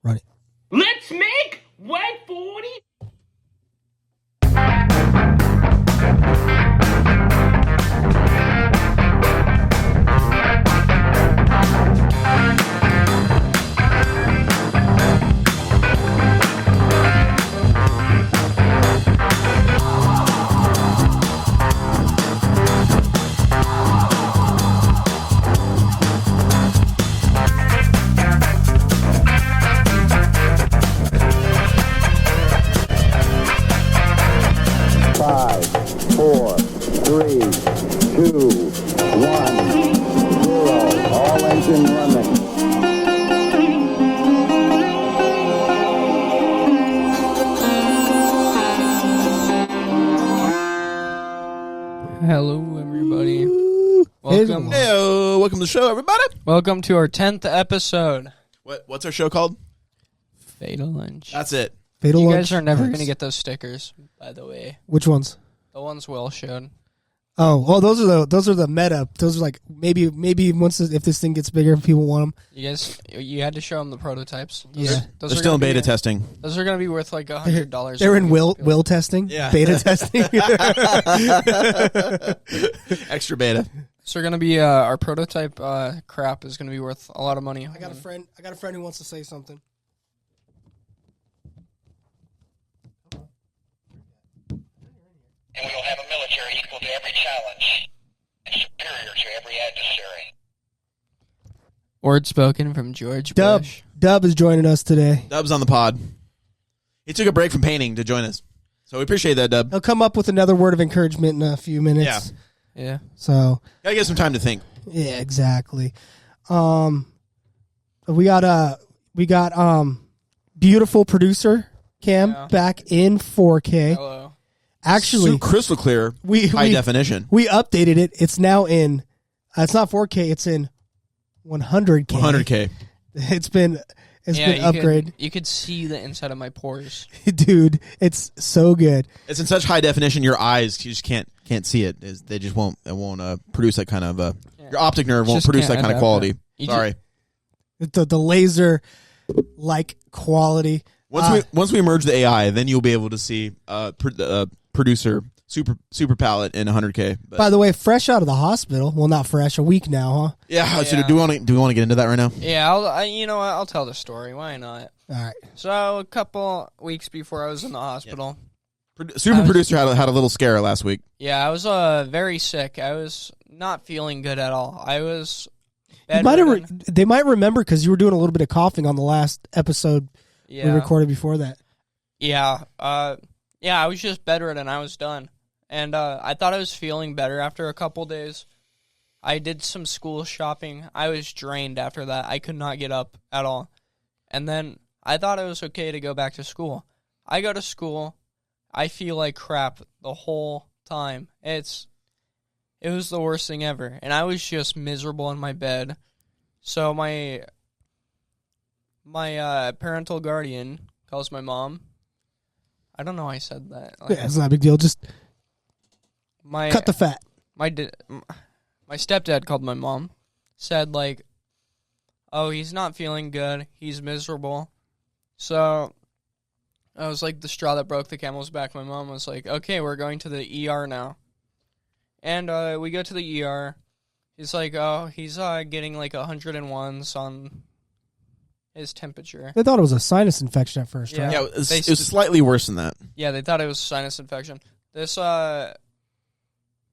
Run it. Let's make 140. Five, four, three, two, 1, 0. All engine running. Hello, everybody. Welcome. Hey, welcome to the show, everybody. Welcome to our 10th episode. What's our show called? Fatal Lunch. That's it. Fatal You Lunch. guys are never Nice. going to get those stickers, by the way. Which ones? The ones Will showed. Oh, those are the meta. Those are like maybe once if this thing gets bigger, people want them. You guys, you had to show them the prototypes. Yeah. They're still in beta testing. Those are going to be worth like $100. They're in will testing. Yeah. Beta testing. Extra beta. So going to be our prototype crap is going to be worth a lot of money. I got a friend who wants to say something. And we will have a military equal to every challenge and superior to every adversary. Word spoken from George Dub Bush. is joining us today. Dub's on the pod. He took a break from painting to join us. So we appreciate that, Dub. He'll come up with another word of encouragement in a few minutes. Yeah. Yeah. So Gotta get some time to think. yeah, exactly. We got beautiful producer Cam Yeah. back in 4K. Hello. Actually, Crystal clear, high definition. We updated it. It's now in. It's not 4K. It's in 100K. 100K. It's been upgrade, You could see the inside of my pores. dude. It's so good. It's in such high definition, your eyes you just can't see it. They just won't. It won't produce that kind of. Your optic nerve won't Just produce can't that kind of adapt quality. that. You Sorry. The laser like quality. Once we merge the AI, then you'll be able to see producer super palette in 100K. But By the way, fresh out of the hospital. Well, not fresh. A week now, huh? yeah. So Yeah. do we want to get into that right now? Yeah, you know what? I'll tell the story. Why not? All right. So a couple weeks before I was in the hospital, Super producer had a little scare last week. yeah, I was very sick. I was not feeling good at all. I was They might remember because you were doing a little bit of coughing on the last episode we recorded before that. Yeah, I was just bedridden. I was done. And I thought I was feeling better after a couple days. I did some school shopping. I was drained after that. I could not get up at all. And then I thought it was okay to go back to school. I go to school. I feel like crap the whole time. It was the worst thing ever. And I was just miserable in my bed. So my parental guardian calls my mom. I don't know why I said that. Yeah, it's not a big deal. Just cut the fat. My stepdad called my mom, said like, "Oh, he's not feeling good. He's miserable." So I was like the straw that broke the camel's back. My mom was like, "Okay, we're going to the ER now," and we go to the ER. He's like, "Oh, he's getting like 101s on his temperature." They thought it was a sinus infection at first, right? Yeah, it was slightly worse than that. Yeah, they thought it was sinus infection. This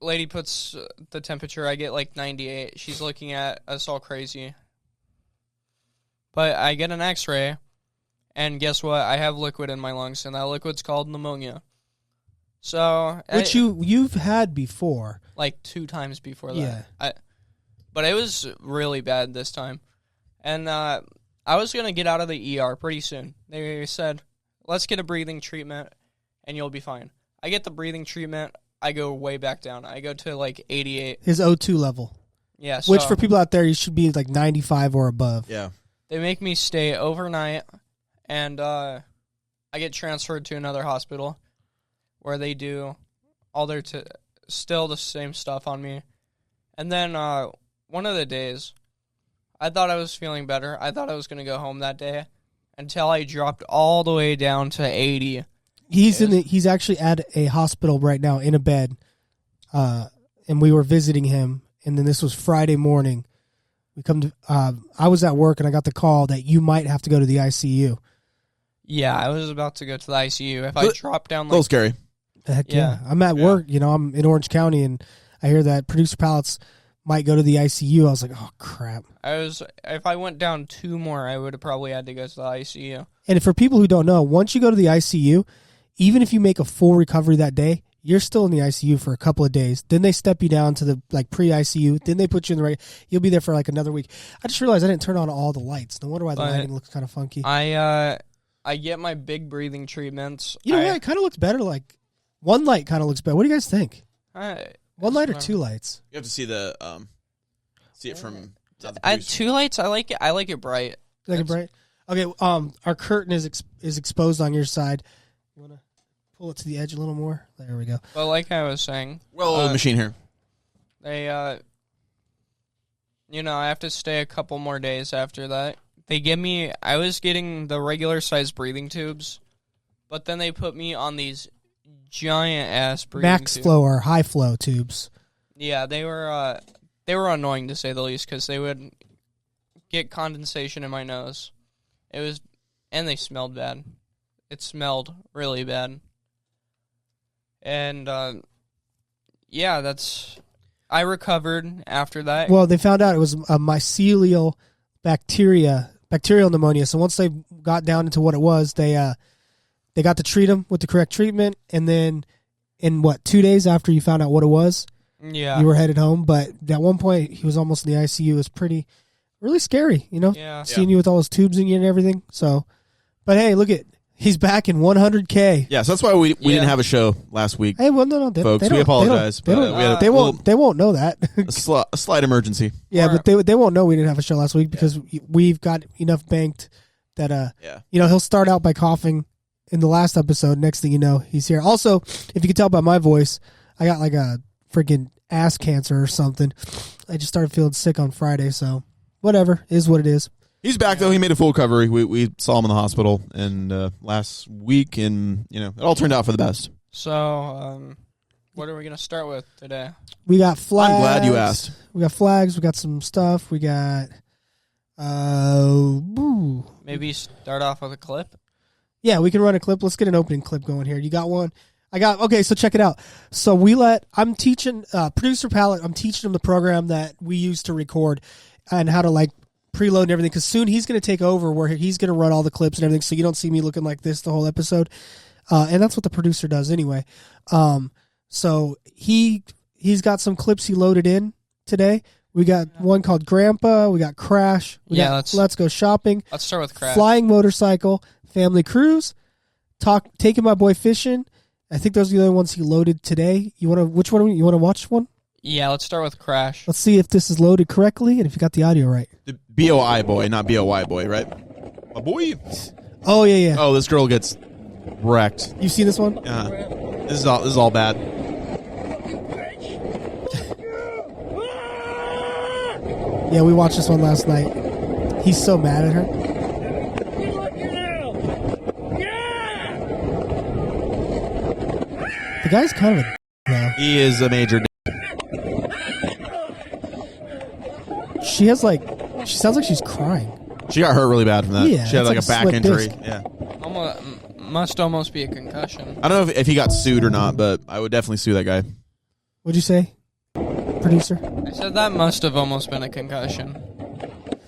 lady puts the temperature. I get like 98. She's looking at us all crazy. But I get an x-ray, and guess what? I have liquid in my lungs, and that liquid's called pneumonia. So Which you've had before. like 2 times before that. Yeah. But it was really bad this time. And I was going to get out of the ER pretty soon. They said, let's get a breathing treatment, and you'll be fine. I get the breathing treatment. I go way back down. I go to like 88. His O2 level. Yeah. So Which for people out there, you should be like 95 or above. Yeah. they make me stay overnight, and I get transferred to another hospital where they do all their still the same stuff on me. And then one of the days, I thought I was feeling better. I thought I was going to go home that day. until I dropped all the way down to 80. He's actually at a hospital right now in a bed, and we were visiting him. And then this was Friday morning. I was at work and I got the call that you might have to go to the ICU. Yeah, I was about to go to the ICU. If I dropped down, a little scary. Heck yeah. I'm at work. I'm in Orange County, and I hear that producer pallets might go to the ICU. I was like, oh crap. If I went down 2 more, I would have probably had to go to the ICU. And for people who don't know, once you go to the ICU, even if you make a full recovery that day, you're still in the ICU for a couple of days. Then they step you down to the pre-ICU. Then they put you in the you'll be there for like another week. I just realized I didn't turn on all the lights. No wonder why the lighting looks kind of funky. I get my big breathing treatments. It kind of looks better. Like one light kind of looks better. What do you guys think? One light or 2 lights? You have to see it from. 2 lights. I like it. I like it bright. You like it bright? Okay. Our curtain is exposed on your side. You want to pull it to the edge a little more? There we go. But like I was saying, machine here. They, I have to stay a couple more days after that. I was getting the regular size breathing tubes, but then they put me on these giant ass breathing max tubes. Flow or high flow tubes. Yeah, they were annoying to say the least because they would get condensation in my nose. And they smelled bad. It smelled really bad. And I recovered after that. Well, they found out it was a mycelial bacterial pneumonia. So once they got down into what it was, they got to treat him with the correct treatment, and then in 2 days after you found out what it was, you were headed home. But at one point, he was almost in the ICU. It was really scary, seeing you with all those tubes in you and everything. So, but hey, look at. He's back in 100K. Yeah, so that's why we didn't have a show last week. Hey, well, no, folks, we apologize. They won't know that. a slight emergency. Yeah, but they won't know we didn't have a show last week because we've got enough banked that he'll start out by coughing in the last episode. Next thing you know, he's here. Also, if you can tell by my voice, I got like a freaking ass cancer or something. I just started feeling sick on Friday, so whatever is what it is. He's back though. He made a full recovery. We saw him in the hospital and last week, and it all turned out for the best. So, what are we gonna start with today? We got flags. I'm glad you asked. We got flags. We got some stuff. We got. Maybe start off with a clip. Yeah, we can run a clip. Let's get an opening clip going here. You got one? Okay, so check it out. So I'm teaching Producer Palette. I'm teaching him the program that we use to record and how to preload and everything, because soon he's going to take over where he's going to run all the clips and everything, so you don't see me looking like this the whole episode. And that's what the producer does anyway. So he's got some clips he loaded in today. We got one called Grandpa. We got Crash. Let's Go Shopping. Let's start with Crash. Flying Motorcycle. Family Cruise. Taking My Boy Fishing. I think those are the other ones he loaded today. Which one? You want to watch one? Yeah, let's start with Crash. Let's see if this is loaded correctly and if you got the audio right. The BOI boy, not BOY boy, right? A boy. Oh yeah. Oh, this girl gets wrecked. You've seen this one? This is all bad. Yeah, we watched this one last night. He's so mad at her. The guy's kind of a though. He is a major. She sounds like she's crying. She got hurt really bad from that. Yeah, she had like a back injury. Disc. Yeah. Must almost be a concussion. I don't know if he got sued or not, but I would definitely sue that guy. What'd you say, producer? I said that must have almost been a concussion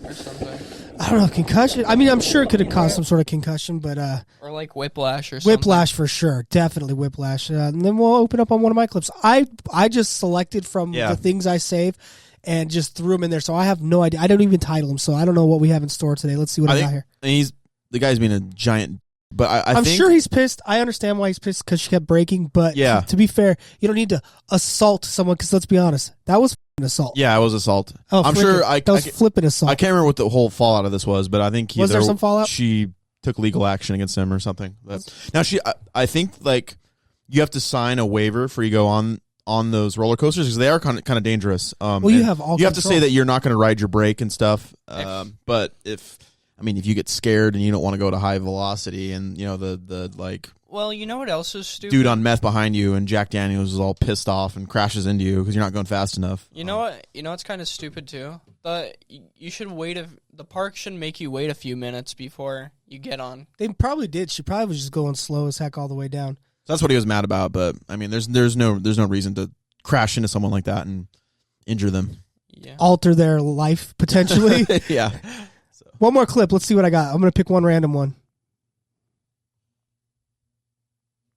or something. I don't know, concussion. I mean, I'm sure it could have caused some sort of concussion, but or like whiplash or something. Whiplash for sure, definitely whiplash. And then we'll open up on one of my clips. I just selected from the things I save and just threw them in there, so I have no idea. I don't even title them, so I don't know what we have in store today. Let's see what I got here. The guy's being a giant. But I'm sure he's pissed. I understand why he's pissed because she kept breaking. But to be fair, you don't need to assault someone because let's be honest, that was an assault. Yeah, it was assault. Oh, I'm sure that was flipping assault. I can't remember what the whole fallout of this was, but I think was there some fallout? She took legal action against him or something. Now I think you have to sign a waiver for you go on those roller coasters because they are kind of dangerous. You have to say that you're not going to ride your brake and stuff. But if I mean, if you get scared and you don't want to go to high velocity, and the like. Well, you know what else is stupid? Dude on meth behind you, and Jack Daniels is all pissed off and crashes into you because you're not going fast enough. You know what? You know what's kind of stupid too. You should wait. The park should make you wait a few minutes before you get on. They probably did. She probably was just going slow as heck all the way down. So that's what he was mad about. But I mean, there's no reason to crash into someone like that and injure them. Yeah. Alter their life potentially. Yeah. One more clip. Let's see what I got. I'm gonna pick one random one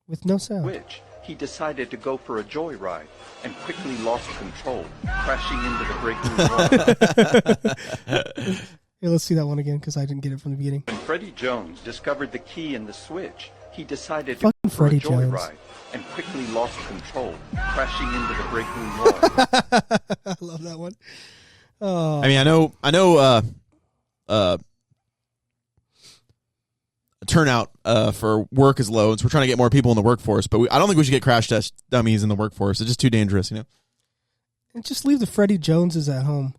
with no sound. Which he decided to go for a joyride and quickly lost control, crashing into the breaking water. Hey, let's see that one again because I didn't get it from the beginning. When Freddie Jones discovered the key in the switch, he decided to Fucking go for Freddie a Jones. joyride and quickly lost control, crashing into the breaking water. I love that one. Oh, I mean, I know. Turnout for work is low, so we're trying to get more people in the workforce. But I don't think we should get crash test dummies in the workforce. It's just too dangerous, and just leave the Freddie Joneses at home.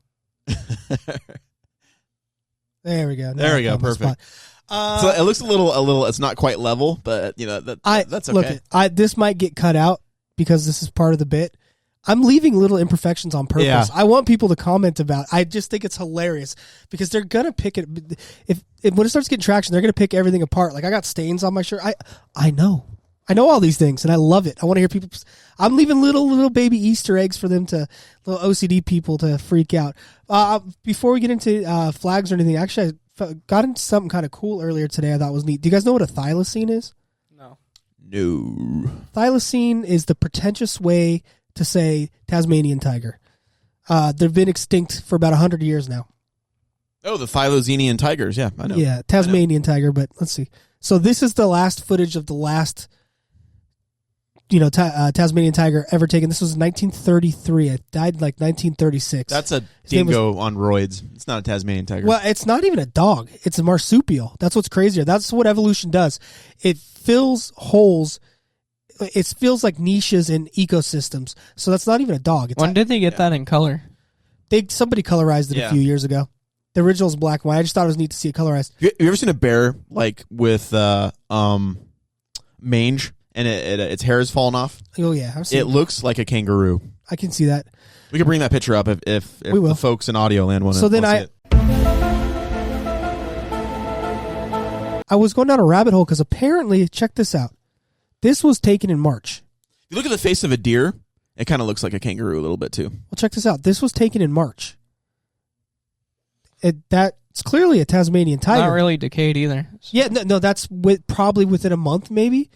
There we go. There we go. Perfect. So it looks a little. It's not quite level, but that's okay. Look, this might get cut out because this is part of the bit. I'm leaving little imperfections on purpose. Yeah. I want people to comment about it. I just think it's hilarious because they're gonna pick it. If when it starts getting traction, they're gonna pick everything apart. Like I got stains on my shirt. I know all these things, and I love it. I want to hear people. I'm leaving little baby Easter eggs for them to little OCD people to freak out. Before we get into flags or anything, actually, I got into something kind of cool earlier today. I thought was neat. Do you guys know what a thylacine is? No. Thylacine is the pretentious way to say Tasmanian tiger. They've been extinct for about 100 years now. Oh, the Thylacinian tigers. Yeah, I know. Yeah, Tasmanian tiger, but let's see. So this is the last footage of the last, Tasmanian tiger ever taken. This was 1933. It died like 1936. That's a dingo on roids. It's not a Tasmanian tiger. Well, it's not even a dog. It's a marsupial. That's what's crazier. That's what evolution does. It fills holes. It feels like niches in ecosystems. So that's not even a dog. When did they get that in color? Somebody colorized it a few years ago. The original is black and white. I just thought it was neat to see it colorized. Have you ever seen a bear like with mange and its hair is falling off? Oh yeah, I've seen it. Looks like a kangaroo. I can see that. We could bring that picture up if the folks in audio land want to. So then I was going down a rabbit hole because apparently, check this out. This was taken in March. If you look at the face of a deer, it kind of looks like a kangaroo a little bit too. Well, check this out. This was taken in March. That's clearly a Tasmanian tiger. Not really decayed either. Yeah, no, that's probably within a month, maybe.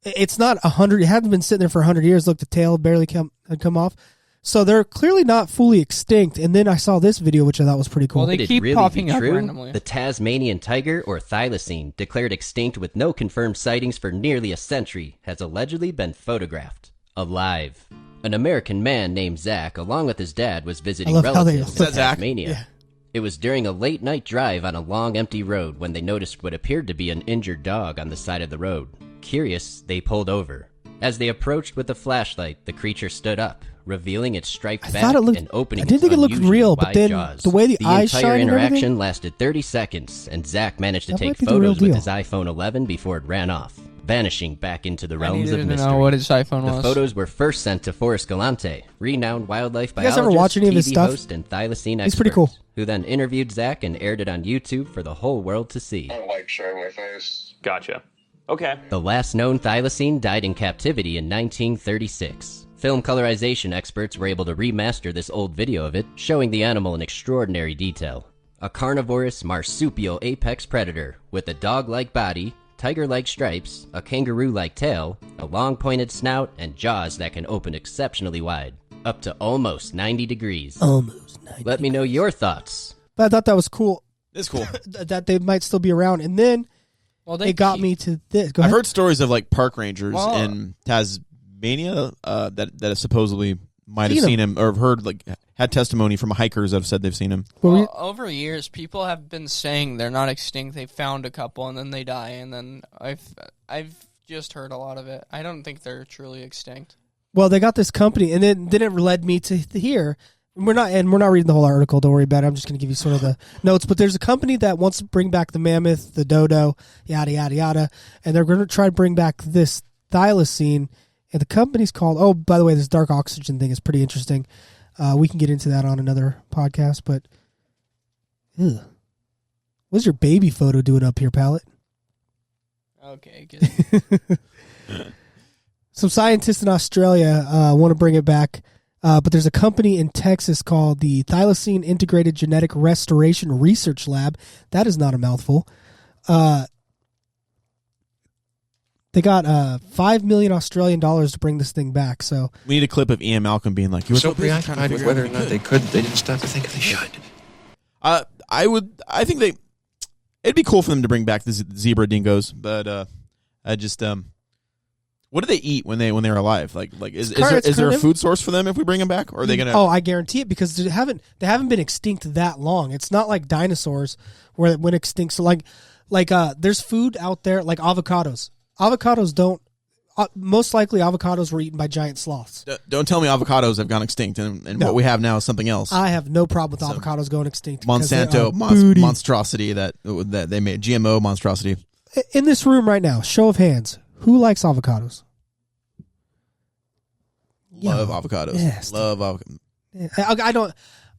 It's not 100. It hadn't been sitting there for 100 years. Look, the tail barely had come off. So they're clearly not fully extinct. And then I saw this video, which I thought was pretty cool. Well, they keep popping up randomly. The Tasmanian tiger, or thylacine, declared extinct with no confirmed sightings for nearly a century, has allegedly been photographed alive. An American man named Zach, along with his dad, was visiting relatives in Tasmania. Yeah. It was during a late-night drive on a long, empty road when they noticed what appeared to be an injured dog on the side of the road. Curious, they pulled over. As they approached with a flashlight, the creature stood up, revealing its striped back and opening its unusually wide jaws. The way the eyes entire shine interaction lasted 30 seconds, and Zach managed to take photos with his iPhone 11 before it ran off, vanishing back into the realms of mystery. I know what his iPhone was. The photos were first sent to Forrest Galante, renowned wildlife You guys biologist, ever watch any of his TV stuff? host, and thylacine He's expert, pretty cool. who then interviewed Zach and aired it on YouTube for the whole world to see. I don't like showing my face. Gotcha. Okay. The last known thylacine died in captivity in 1936. Film colorization experts were able to remaster this old video of it, showing the animal in extraordinary detail. A carnivorous marsupial apex predator with a dog-like body, tiger-like stripes, a kangaroo-like tail, a long pointed snout, and jaws that can open exceptionally wide, up to almost 90 degrees. Almost 90 Let me know your thoughts. But I thought that was cool. It's cool. That they might still be around. And then it got me to this. Go ahead. I've heard stories of like park rangers in Tasmania that supposedly might have seen him, or have heard had testimony from hikers that have said they've seen him. Well, over years, people have been saying they're not extinct. They found a couple and then they die, and then I've just heard a lot of it. I don't think they're truly extinct. Well, they got this company, and then it led me to here We're not reading the whole article. Don't worry about it. I'm just going to give you sort of the notes. But there's a company that wants to bring back the mammoth, the dodo, yada yada yada, and they're going to try to bring back this thylacine. And the company's called. Oh, by the way, this dark oxygen thing is pretty interesting. We can get into that on another podcast. But what's your baby photo doing up here, Pallet? Okay, good. Some scientists in Australia want to bring it back. But there's a company in Texas called the Thylacine Integrated Genetic Restoration Research Lab. That is not a mouthful. They got 5 million Australian dollars to bring this thing back. So we need a clip of Ian Malcolm being like, "You were so preoccupied with whether or not they could, they didn't stop to think if they should." I think it'd be cool for them to bring back the zebra dingoes, but I just what do they eat when they're alive? Like is there a food source for them if we bring them back? Or are they gonna? Oh, I guarantee it, because they haven't been extinct that long. It's not like dinosaurs where it went extinct. So like there's food out there like avocados. Avocados don't. Most likely, avocados were eaten by giant sloths. Don't tell me avocados have gone extinct, and No. what we have now is something else. I have no problem with avocados going extinct. Monsanto monstrosity that they made, GMO monstrosity. In this room right now, show of hands, who likes avocados? Love avocados. Yes. Love avocados.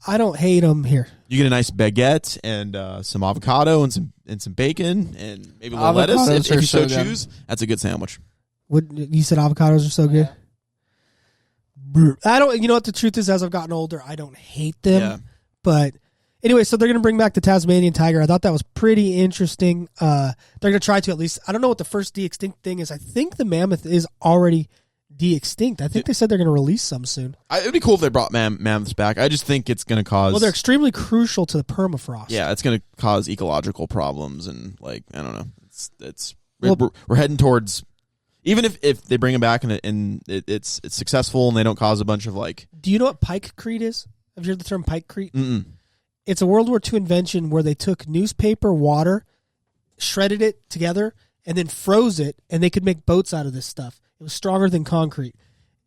I don't hate them here. You get a nice baguette and some avocado and some bacon and maybe a little lettuce if you so choose. That's a good sandwich. What you said, avocados are so good. I don't. You know what the truth is? As I've gotten older, I don't hate them. Yeah. But anyway, so they're going to bring back the Tasmanian tiger. I thought that was pretty interesting. They're going to try to, at least. I don't know what the first de-extinct thing is. I think the mammoth is already de-extinct. I think they said they're going to release some soon. It would be cool if they brought mammoths back. I just think it's going to cause. Well, they're extremely crucial to the permafrost. Yeah, it's going to cause ecological problems and I don't know. We're heading towards. Even if they bring them back and it's successful and they don't cause a bunch of Do you know what pikecrete is? Have you heard the term pikecrete? Mm-mm. It's a World War II invention where they took newspaper, water, shredded it together, and then froze it, and they could make boats out of this stuff. It was stronger than concrete.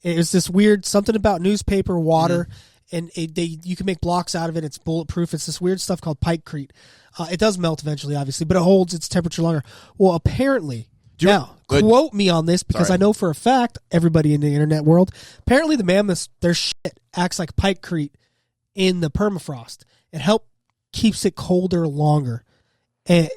It was this weird something about newspaper, water, and you can make blocks out of it. It's bulletproof. It's this weird stuff called pikecrete. It does melt eventually, obviously, but it holds its temperature longer. Well, apparently. Now, quote me on this because I know for a fact, everybody in the internet world, apparently the mammoths, their shit acts like pikecrete in the permafrost. It keeps it colder longer, and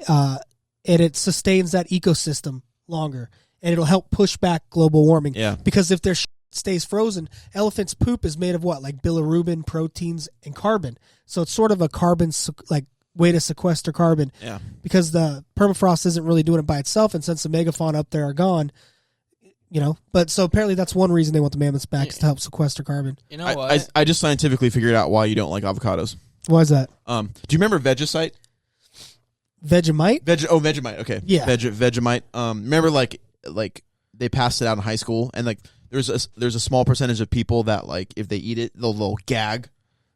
it sustains that ecosystem longer, and it'll help push back global warming. Yeah. Because if their shit stays frozen, elephant's poop is made of what? Like bilirubin, proteins, and carbon. So it's sort of a carbon, way to sequester carbon. Yeah. Because the permafrost isn't really doing it by itself, and since the megafauna up there are gone, but so apparently that's one reason they want the mammoths back is to help sequester carbon. You know what? I just scientifically figured out why you don't like avocados. Why is that? Do you remember Vegemite? Vegemite? Vegemite. Okay. Yeah. Vegemite. Remember like they passed it out in high school, and there's a small percentage of people that if they eat it they'll gag.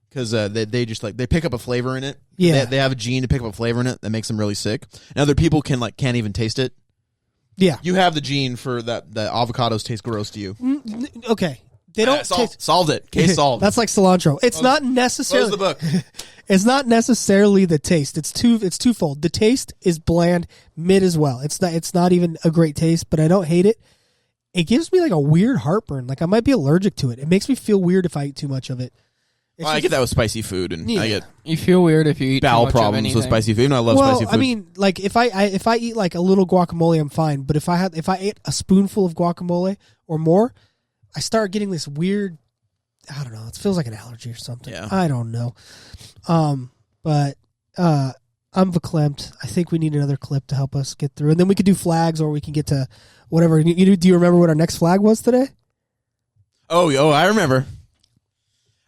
Because they just they pick up a flavor in it. Yeah, they have a gene to pick up a flavor in it that makes them really sick. And other people can't even taste it. Yeah, you have the gene for that. Avocados taste gross to you. Okay, they don't solved it. Case solved. That's like cilantro. It's not necessarily close the book. It's not necessarily the taste. It's twofold. The taste is bland, mid as well. It's not even a great taste, but I don't hate it. It gives me a weird heartburn. I might be allergic to it. It makes me feel weird if I eat too much of it. I get that with spicy food, and I get you feel weird if you eat bowel too much problems of anything. with spicy food. And I love spicy food. I mean, if I eat a little guacamole, I'm fine. But if I ate a spoonful of guacamole or more, I start getting this weird. I don't know. It feels like an allergy or something. Yeah. I don't know. But I'm verklempt. I think we need another clip to help us get through, and then we could do flags, or we can get to whatever. Do you remember what our next flag was today? Oh, I remember.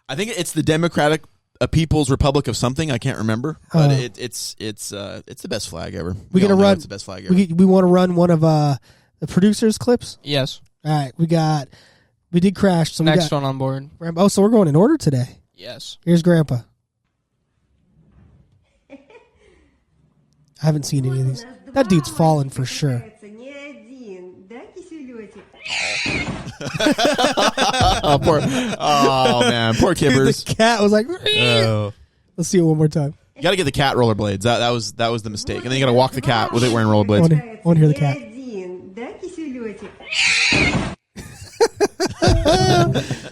I think it's the Democratic People's Republic of something. I can't remember, but it's the best flag ever. We're gonna run. It's the best flag ever. We want to run one of the producers' clips. Yes. All right, we did crash. So next one on board. Oh, so we're going in order today. Yes. Here's Grandpa. I haven't seen any of these. That dude's fallen for sure. Man, poor Kippers. The cat was like, Oh. let's see it one more time. You got to get the cat rollerblades. That was the mistake. And then you got to walk the cat with it wearing rollerblades. I want to hear the cat.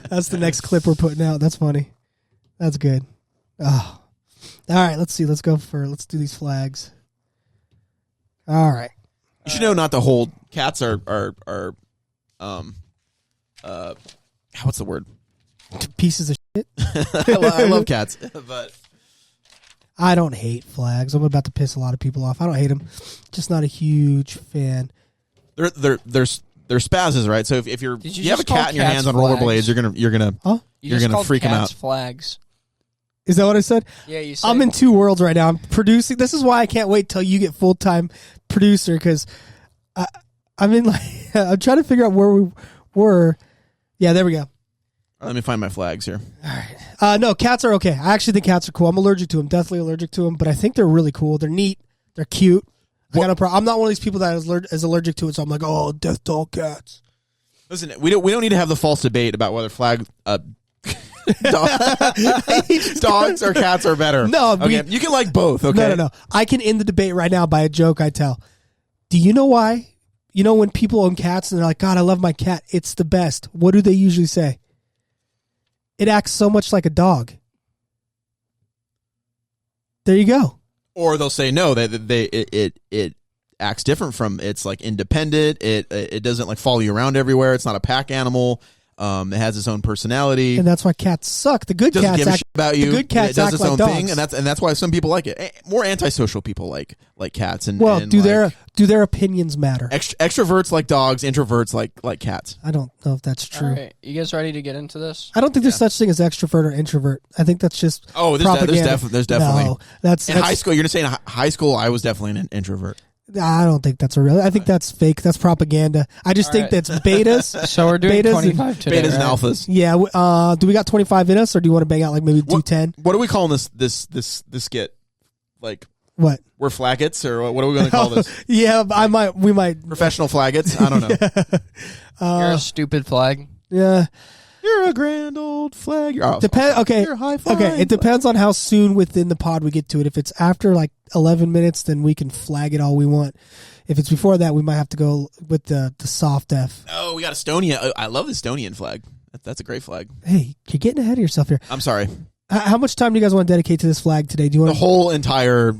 That's the next clip we're putting out. That's funny. That's good. Oh. All right, let's see. Let's do these flags. All right. You should know not to hold cats are what's the word? Pieces of shit. I love cats, but I don't hate flags. I'm about to piss a lot of people off. I don't hate them. Just not a huge fan. they're spazzes, right? So if you have a just call cat in your hands on cats rollerblades, you're gonna freak them out. Flags. Is that what I said? Yeah, you said. I'm in two worlds right now. I'm producing. This is why I can't wait till you get full-time producer, because I'm in like I'm trying to figure out where we were. Yeah, there we go. Let me find my flags here. All right. No, cats are okay. I actually think cats are cool. I'm allergic to them. Definitely allergic to them, but I think they're really cool. They're neat. They're cute. I got no problem. I'm not one of these people that is allergic to it, so I'm like, oh, death to all cats. Listen, we don't need to have the false debate about whether dogs or cats are better. No, okay. You can like both. Okay, No. I can end the debate right now by a joke I tell. Do you know why? You know when people own cats and they're like, God, I love my cat. It's the best. What do they usually say? It acts so much like a dog. There you go. Or they'll say no, it acts different from. It's like independent. It doesn't like follow you around everywhere. It's not a pack animal. It has its own personality, and that's why cats suck. The good doesn't cats give a shit about you. The good cats it does act its like own dogs. thing, and that's why some people like it. More antisocial people like cats. And well, and do their opinions matter? Extroverts like dogs. Introverts like cats. I don't know if that's true. All right, you guys ready to get into this? I don't think there's such thing as extrovert or introvert. I think that's just propaganda. There's definitely. No, that's high school. You're gonna say in high school I was definitely an introvert. I don't think that's a real. I think that's fake. That's propaganda. I just think that's betas. So we're doing betas 25 today, Betas right? and alphas. Yeah. Do we got 25 in us, or do you want to bang out like maybe do 10? What are we calling this skit? Like what? We're flaggots, or what are we going to call this? Yeah, we might professional flaggots. I don't know. You're a stupid flag. Yeah. You're a grand old flag. Okay. You're high five. Okay. It depends on how soon within the pod we get to it. If it's after like 11 minutes, then we can flag it all we want. If it's before that, we might have to go with the soft F. Oh, we got Estonia. I love the Estonian flag. That's a great flag. Hey, you're getting ahead of yourself here. I'm sorry. How much time do you guys want to dedicate to this flag today? Do you want the whole entire?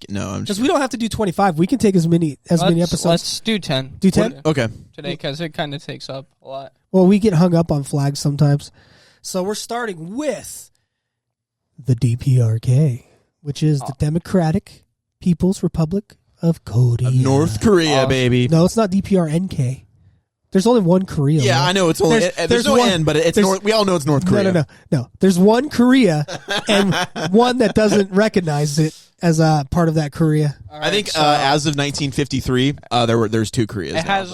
No, I'm because we don't have to do 25. We can take as many episodes. Let's do 10. Do 10? Okay. Today, because it kind of takes up a lot. Well, we get hung up on flags sometimes. So we're starting with the DPRK, which is the Democratic People's Republic of Korea. North Korea, baby. No, it's not DPRNK. There's only one Korea. Yeah, right? I know it's only there's no N, but it's North. We all know it's North Korea. No. There's one Korea and one that doesn't recognize it as a part of that Korea. Right, I think as of 1953, there's two Koreas. It has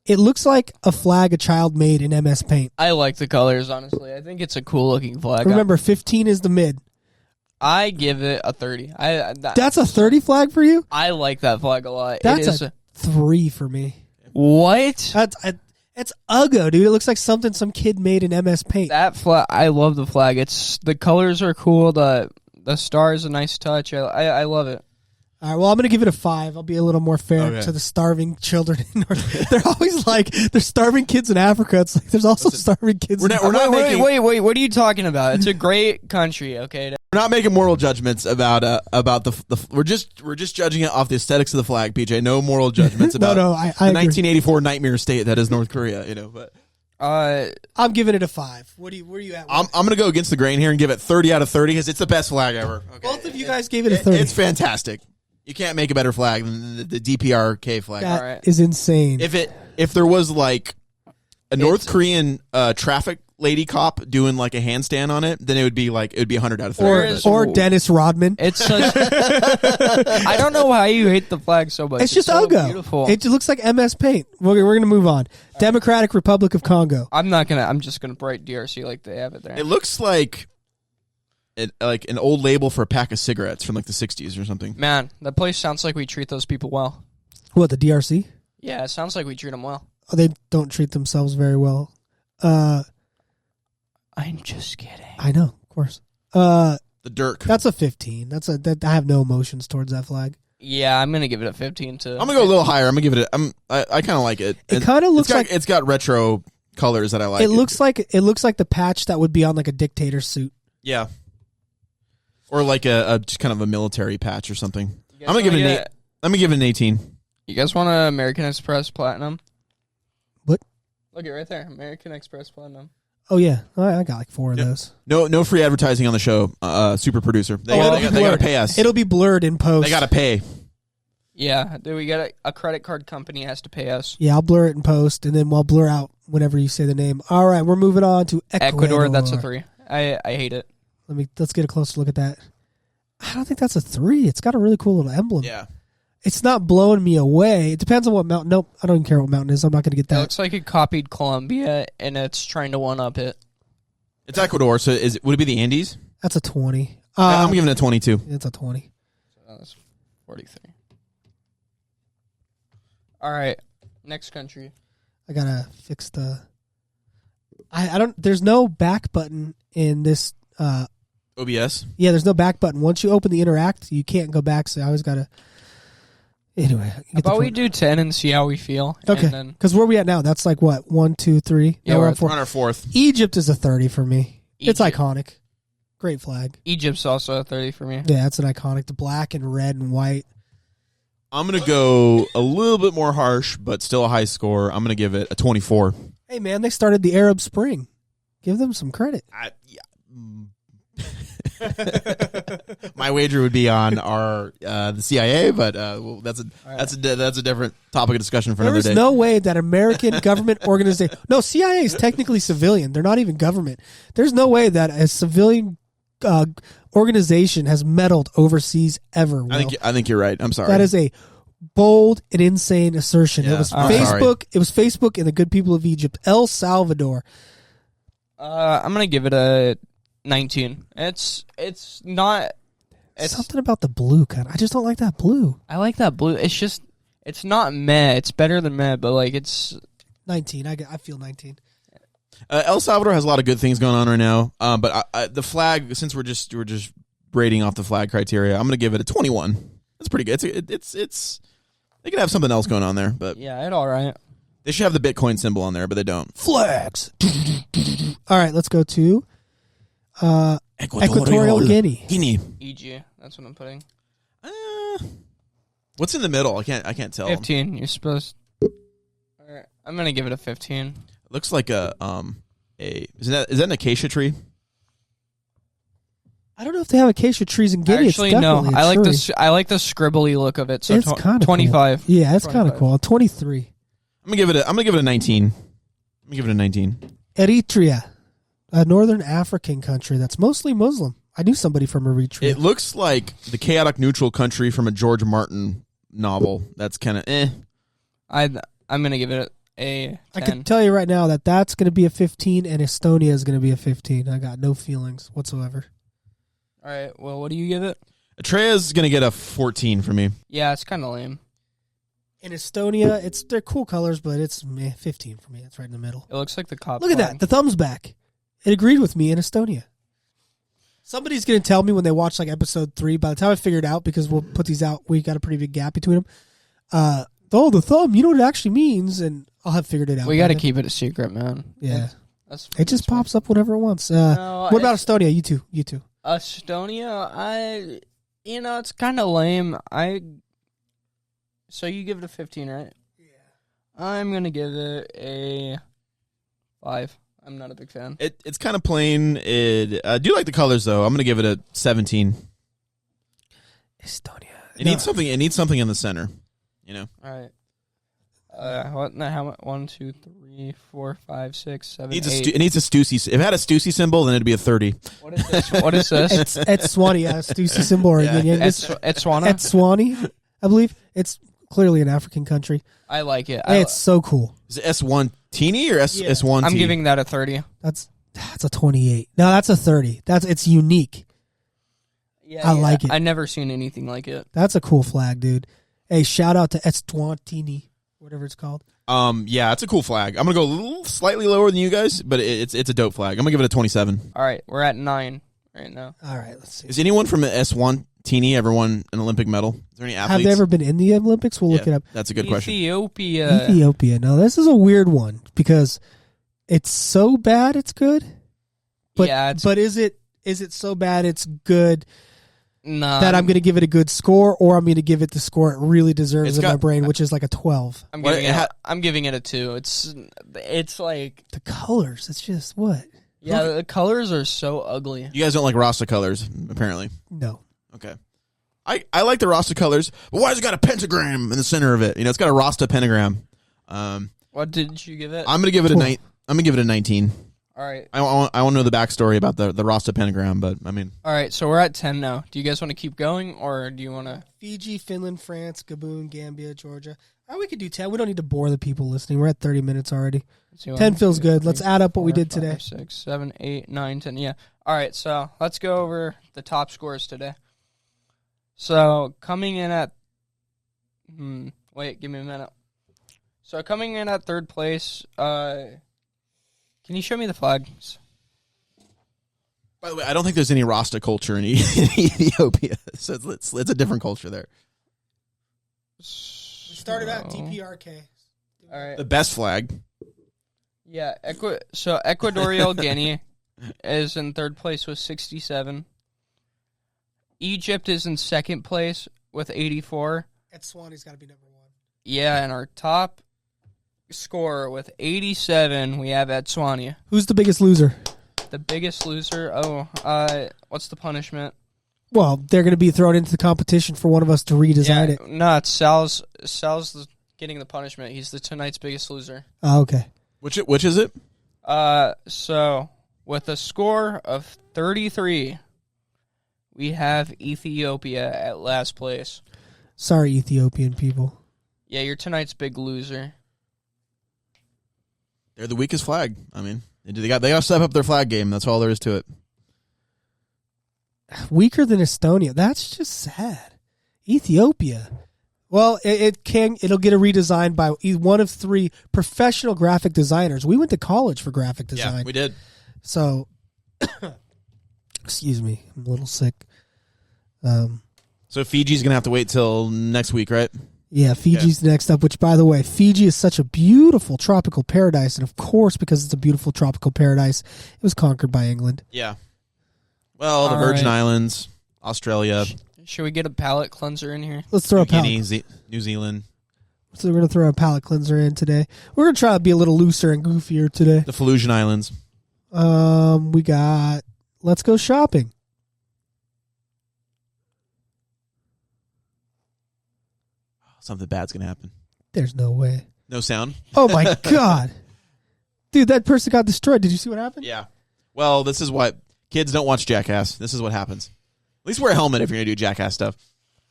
It looks like a flag a child made in MS Paint. I like the colors, honestly. I think it's a cool looking flag. Remember, 15 is the mid. I give it a 30. That's a 30 flag for you? I like that flag a lot. That's a 3 for me. What? It's uggo, dude. It looks like something some kid made in MS Paint. That flag, I love the flag. The colors are cool. The star is a nice touch. I love it. All right, well, I'm going to give it a 5. I'll be a little more fair to the starving children in North. They're always like, there's starving kids in Africa. It's like, there's also starving kids in Africa. Wait, what are you talking about? It's a great country, okay? We're not making moral judgments about the we're just judging it off the aesthetics of the flag, PJ. No moral judgments about I the 1984 nightmare state that is North Korea, but I'm giving it a 5. Where are you at? I'm going to go against the grain here and give it 30 out of 30 because it's the best flag ever. Okay. Both of you guys gave it a 30. It's fantastic. You can't make a better flag than the DPRK flag. That is insane. If there was like a North Korean traffic lady cop doing like a handstand on it, then it would be 100 out of 30. Or Dennis Rodman. It's such. I don't know why you hate the flag so much. It's just so uggo. Beautiful. It looks like MS Paint. We're going to move on. Democratic Republic of Congo. I'm just gonna write DRC like they have it there. It looks like an old label for a pack of cigarettes from like the 60s or something. Man, that place sounds like we treat those people well. What, the DRC? Yeah, it sounds like we treat them well. Oh, they don't treat themselves very well. I'm just kidding. I know, of course. The Dirk. That's a 15. I have no emotions towards that flag. Yeah, I'm gonna give it a 15 too. I'm gonna go a little higher. I'm gonna give it. I kind of like it. It kind of looks like it's got retro colors that I like. It looks like the patch that would be on like a dictator suit. Yeah. Or like a just kind of a military patch or something. I'm gonna give it an 18. You guys want an American Express Platinum? What? Look it right there, American Express Platinum. Oh yeah, I got like 4 of those. No free advertising on the show. Super producer. They gotta pay us. It'll be blurred in post. They gotta pay. Yeah, do we get a credit card company has to pay us? Yeah, I'll blur it in post, and then we'll blur out whenever you say the name. All right, we're moving on to Ecuador. That's a 3. I hate it. Let's get a closer look at that. I don't think that's a 3. It's got a really cool little emblem. Yeah. It's not blowing me away. It depends on what mountain. Nope, I don't even care what mountain it is. I'm not going to get It that. looks like it copied Colombia, and it's trying to one-up it. It's Ecuador, so would it be the Andes? That's a 20. I'm giving it a 22. It's a 20. So that's 43. All right, next country. I gotta fix the. I don't. There's no back button in this. OBS. Yeah, there's no back button. Once you open the interact, you can't go back. So I always gotta. Anyway, How about we do 10 and see how we feel? Okay. Because where we at now? That's like what 1, 2, 3. Yeah, now we're on 4. on our 4th. Egypt is a 30 for me. It's Egypt. iconic. Great flag. Egypt's also a 30 for me. Yeah, it's an iconic. The black and red and white. I'm gonna go a little bit more harsh, but still a high score. I'm gonna give it a 24. Hey man, they started the Arab Spring. Give them some credit. My wager would be on our the CIA, but well, that's a different topic of discussion for another day. There's no way that American government organization. No, CIA is technically civilian. They're not even government. There's no way that a civilian organization has meddled overseas ever. Will. I think you're right. I'm sorry. That is a bold and insane assertion. Yeah, it was I'm Facebook. sorry. It was Facebook and the good people of Egypt. El Salvador. I'm gonna give it a 19. It's not. It's something about the blue kind. I just don't like that blue. I like that blue. It's just. It's not meh. It's better than meh, but like it's 19. I feel 19. El Salvador has a lot of good things going on right now. But the flag, since we're just rating off the flag criteria, I'm going to give it a 21. That's pretty good. It's they could have something else going on there, but yeah, it's all right. They should have the Bitcoin symbol on there, but they don't. Flags. All right, let's go to Equatorial Guinea. EG. That's what I'm putting. What's in the middle? I can't tell. 15. You're supposed. All right, I'm gonna give it a 15. It looks like is that an acacia tree? I don't know if they have acacia trees in Guinea. Actually, it's no. definitely I like the scribbly look of it. So it's kind of 25. Cool. Yeah, it's kind of cool. 23. I'm gonna give it a 19. I'm gonna give it a 19. Eritrea, a northern African country that's mostly Muslim. I knew somebody from Eritrea. It looks like the chaotic neutral country from a George Martin novel. That's kind of I'm gonna give it a 10. I can tell you right now that that's going to be a 15 and Estonia is going to be a 15. I got no feelings whatsoever. All right. Well, what do you give it? Atrea's going to get a 14 for me. Yeah, it's kind of lame. In Estonia, they're cool colors, but it's 15 for me. It's right in the middle. It looks like the cop. Look at that. The thumbs back. It agreed with me in Estonia. Somebody's going to tell me when they watch like episode 3. By the time I figure it out, because we'll put these out, we got a pretty big gap between them. The thumb, you know what it actually means, and I'll have figured it out. We got to keep it a secret, man. Yeah. That's it just pops up whenever it wants. What about Estonia? You two. Estonia, it's kind of lame. So you give it a 15, right? Yeah. I'm going to give it a 5. I'm not a big fan. It's kind of plain. I do like the colors, though. I'm going to give it a 17. Estonia. It needs something in the center. You know. All right. How much? 1, 2, 3, 4, 5, 6, 7, 8. It needs a Stussy. If it had a Stussy symbol, then it'd be a 30. What is this? What is this? It's Swanee. Yeah, Stussy symbol. Or It's Swana? It's Swanee, I believe. It's clearly an African country. I like it. It's so cool. Is it S1 Teeny or S1T? I'm giving that a 30. That's a 28. No, that's a 30. It's unique. Yeah, I like it. I've never seen anything like it. That's a cool flag, dude. Hey, shout out to Eswatini. whatever it's called. Yeah, it's a cool flag. I'm gonna go a little slightly lower than you guys, but it's a dope flag. I'm gonna give it a 27. All right, we're at 9 right now. All right, let's see. Is anyone from the S1 Teeny ever won an Olympic medal? Is there any athletes? Have they ever been in the Olympics? We'll look it up. That's a good question. Ethiopia. Now, this is a weird one because it's so bad it's good. But, but is it so bad it's good that I'm going to give it a good score, or I'm going to give it the score it really deserves in my brain, which is like a 12? I'm giving it a 2. It's like the colors. It's just what? Yeah, the colors are so ugly. You guys don't like Rasta colors, apparently. No. Okay. I like the Rasta colors, but why has it got a pentagram in the center of it? It's got a Rasta pentagram. What did you give it? I'm gonna give it a 19. All right. I want to know the backstory about the Rasta pentagram, but I mean. All right, so we're at 10 now. Do you guys want to keep going, or do you want to? Fiji, Finland, France, Gabon, Gambia, Georgia. We could do 10. We don't need to bore the people listening. We're at 30 minutes already. 10 feels good. Let's add up what we did today. 6, 7, 8, 9, 10. Yeah. All right, so let's go over the top scores today. So coming in at wait, give me a minute. So coming in at third place, can you show me the flags? By the way, I don't think there's any Rasta culture in Ethiopia, so it's a different culture there. We started out DPRK. All right. The best flag. Yeah, so Equatorial Guinea is in third place with 67. Egypt is in second place with 84. Eswatini's got to be number 1. Yeah, and our top scorer with 87, we have Eswatini. Who's the biggest loser? The biggest loser? What's the punishment? Well, they're going to be thrown into the competition for one of us to redesign it. No, it's Sal's getting the punishment. He's tonight's biggest loser. Oh, okay. Which is it? So with a score of 33, we have Ethiopia at last place. Sorry, Ethiopian people. Yeah, you're tonight's big loser. They're the weakest flag. I mean, they got to step up their flag game. That's all there is to it. Weaker than Estonia. That's just sad. Ethiopia. Well, it'll get a redesign by one of 3 professional graphic designers. We went to college for graphic design. Yeah, we did. So, excuse me, I'm a little sick. So Fiji's gonna have to wait till next week, right? Yeah, Fiji's next up, which, by the way, Fiji is such a beautiful tropical paradise. And, of course, because it's a beautiful tropical paradise, it was conquered by England. Yeah. Well, the Virgin Islands, Australia. Should we get a palate cleanser in here? Let's throw New Zealand. So we're going to throw a palate cleanser in today. We're going to try to be a little looser and goofier today. The Felusian Islands. We got Let's Go Shopping. Something bad's going to happen. There's no way. No sound? Oh, my God. Dude, that person got destroyed. Did you see what happened? Yeah. Well, this is what kids don't watch Jackass. This is what happens. At least wear a helmet if you're going to do Jackass stuff.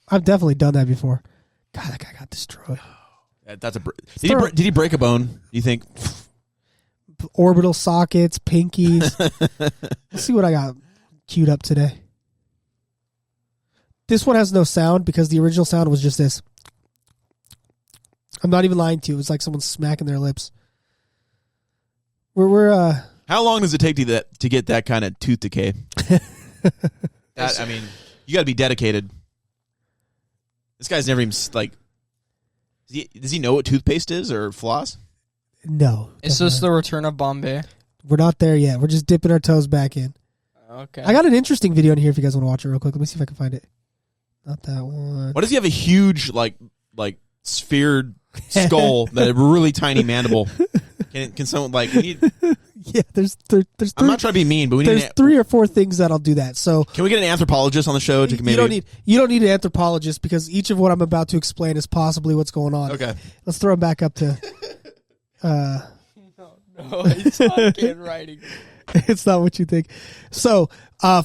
I've definitely done that before. God, that guy got destroyed. Did he break a bone, do you think? Orbital sockets, pinkies. Let's see what I got queued up today. This one has no sound because the original sound was just this. I'm not even lying to you. It was like someone smacking their lips. How long does it take to get that kind of tooth decay? I mean, you got to be dedicated. This guy's never even does he know what toothpaste is or floss? No. Is this the return of Bombay? We're not there yet. We're just dipping our toes back in. Okay. I got an interesting video in here if you guys want to watch it real quick. Let me see if I can find it. Not that one. Why does he have a huge like sphere skull that a really tiny mandible? Can someone we need? Yeah, there's three, I'm not trying to be mean, but there's 3 or 4 things that'll do that. So can we get an anthropologist on the show? You don't need an anthropologist because each of what I'm about to explain is possibly what's going on. Okay, let's throw him back up to. No, it's not kid writing. It's not what you think. So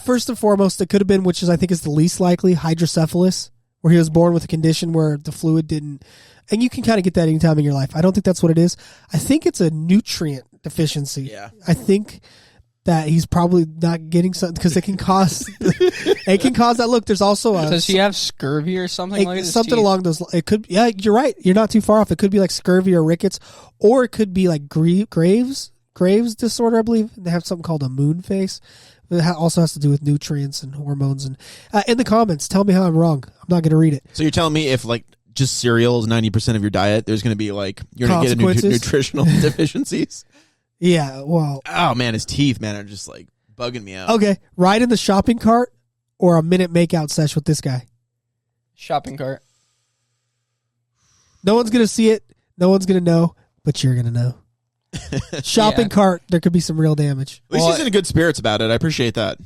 first and foremost, it could have been, which is I think is the least likely, hydrocephalus, where he was born with a condition where the fluid didn't. And you can kind of get that anytime in your life. I don't think that's what it is. I think it's a nutrient deficiency. Yeah. I think that he's probably not getting something because it can cause that. Look, there's also does he have scurvy or something like this? Something along those. It could. Yeah, you're right. You're not too far off. It could be like scurvy or rickets, or it could be like Graves disorder. I believe they have something called a moon face. It also has to do with nutrients and hormones. And in the comments, tell me how I'm wrong. I'm not going to read it. So you're telling me if like just cereal is 90% of your diet, there's going to be like you're going to get nutritional deficiencies. Yeah, well. Oh man, his teeth, man, are just like bugging me out. Okay, ride in the shopping cart or a minute makeout sesh with this guy. Shopping cart. No one's going to see it. No one's going to know, but you're going to know. Shopping cart, there could be some real damage. At least he's in good spirits about it. I appreciate that.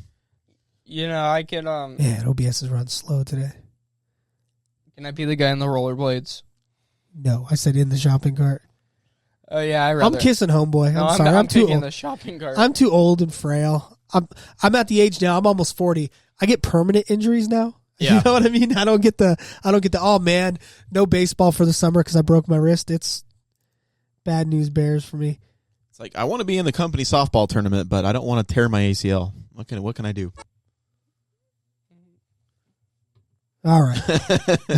You know, I could Man, OBS is running slow today. Can I be the guy in the rollerblades? No, I said in the shopping cart. Oh yeah, I'm kissing homeboy. No, I'm sorry. I'm too old. The shopping cart. I'm too old and frail. I'm at the age now. I'm almost 40. I get permanent injuries now. Yeah. You know what I mean? I don't get the oh man, no baseball for the summer because I broke my wrist. It's bad news bears for me. It's like I want to be in the company softball tournament, but I don't want to tear my ACL. What can I do? All right.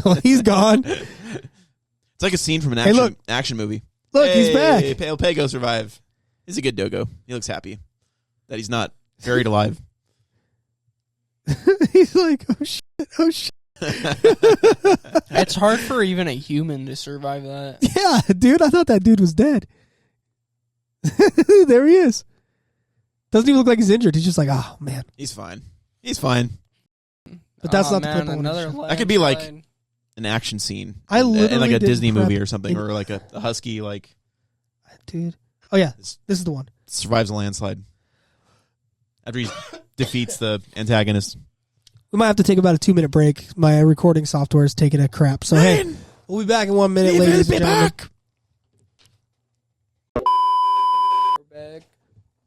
Well, he's gone. It's like a scene from an action movie. Look, he's back. Pego survived. He's a good dogo. He looks happy that he's not buried alive. He's like, oh shit. It's hard for even a human to survive that. Yeah, dude, I thought that dude was dead. There he is. Doesn't even look like he's injured. He's just like, oh man. He's fine. He's fine. But that's not the clip I want another to show. That could be like an action scene. I literally in like a didn't Disney prep movie or something, or like a husky like dude. Oh yeah, this is the one. Survives a landslide after he defeats the antagonist. We might have to take about a 2-minute break. My recording software is taking a crap. So hey, we'll be back in 1 minute, ladies and gentlemen.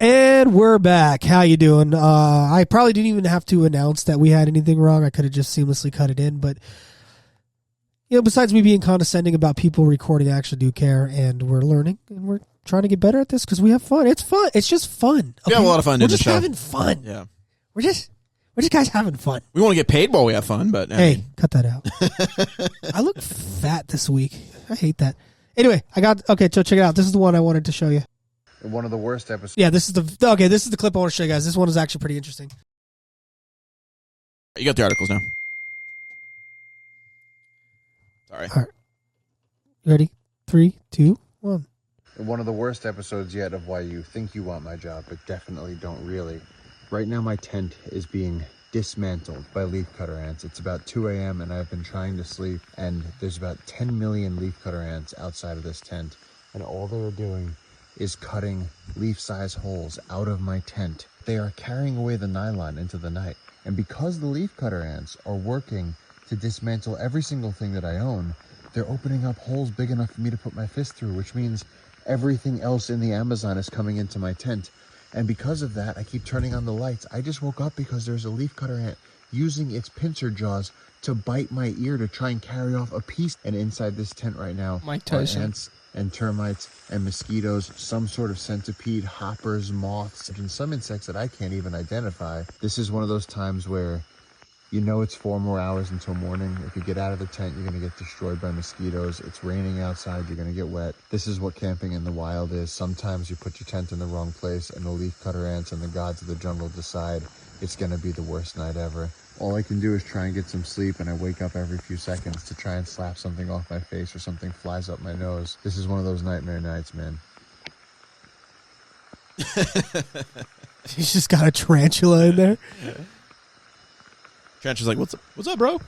And we're back. How you doing? I probably didn't even have to announce that we had anything wrong. I could have just seamlessly cut it in. But, you know, besides me being condescending about people recording, I actually do care. And we're learning. And we're trying to get better at this because we have fun. It's fun. It's just fun. Okay? We have a lot of fun We're doing this just show. having fun. Yeah. We're just guys having fun. We want to get paid while we have fun, but... Hey, cut that out. I look fat this week. I hate that. Anyway, okay, so check it out. This is the one I wanted to show you. One of the worst episodes. Yeah, this is the clip I want to show you guys. This one is actually pretty interesting. You got the articles now. Sorry. All right. Ready? 3, 2, 1. One of the worst episodes yet of why you think you want my job, but definitely don't really. Right now my tent is being dismantled by leafcutter ants. It's about 2 a.m. and I've been trying to sleep, and there's about 10 million leafcutter ants outside of this tent, and all they're doing is cutting leaf-size holes out of my tent. They are carrying away the nylon into the night. And because the leafcutter ants are working to dismantle every single thing that I own, they're opening up holes big enough for me to put my fist through, which means everything else in the Amazon is coming into my tent. And because of that, I keep turning on the lights. I just woke up because there's a leafcutter ant using its pincer jaws to bite my ear to try and carry off a piece. And inside this tent right now Mike are Tyson. ants and termites and mosquitoes, some sort of centipede, hoppers, moths, and some insects that I can't even identify. This is one of those times where you know it's 4 more hours until morning. If you get out of the tent, you're going to get destroyed by mosquitoes. It's raining outside. You're going to get wet. This is what camping in the wild is. Sometimes you put your tent in the wrong place and the leafcutter ants and the gods of the jungle decide it's going to be the worst night ever. All I can do is try and get some sleep, and I wake up every few seconds to try and slap something off my face or something flies up my nose. This is one of those nightmare nights, man. He's just got a tarantula in there. Trench is like, what's up, bro?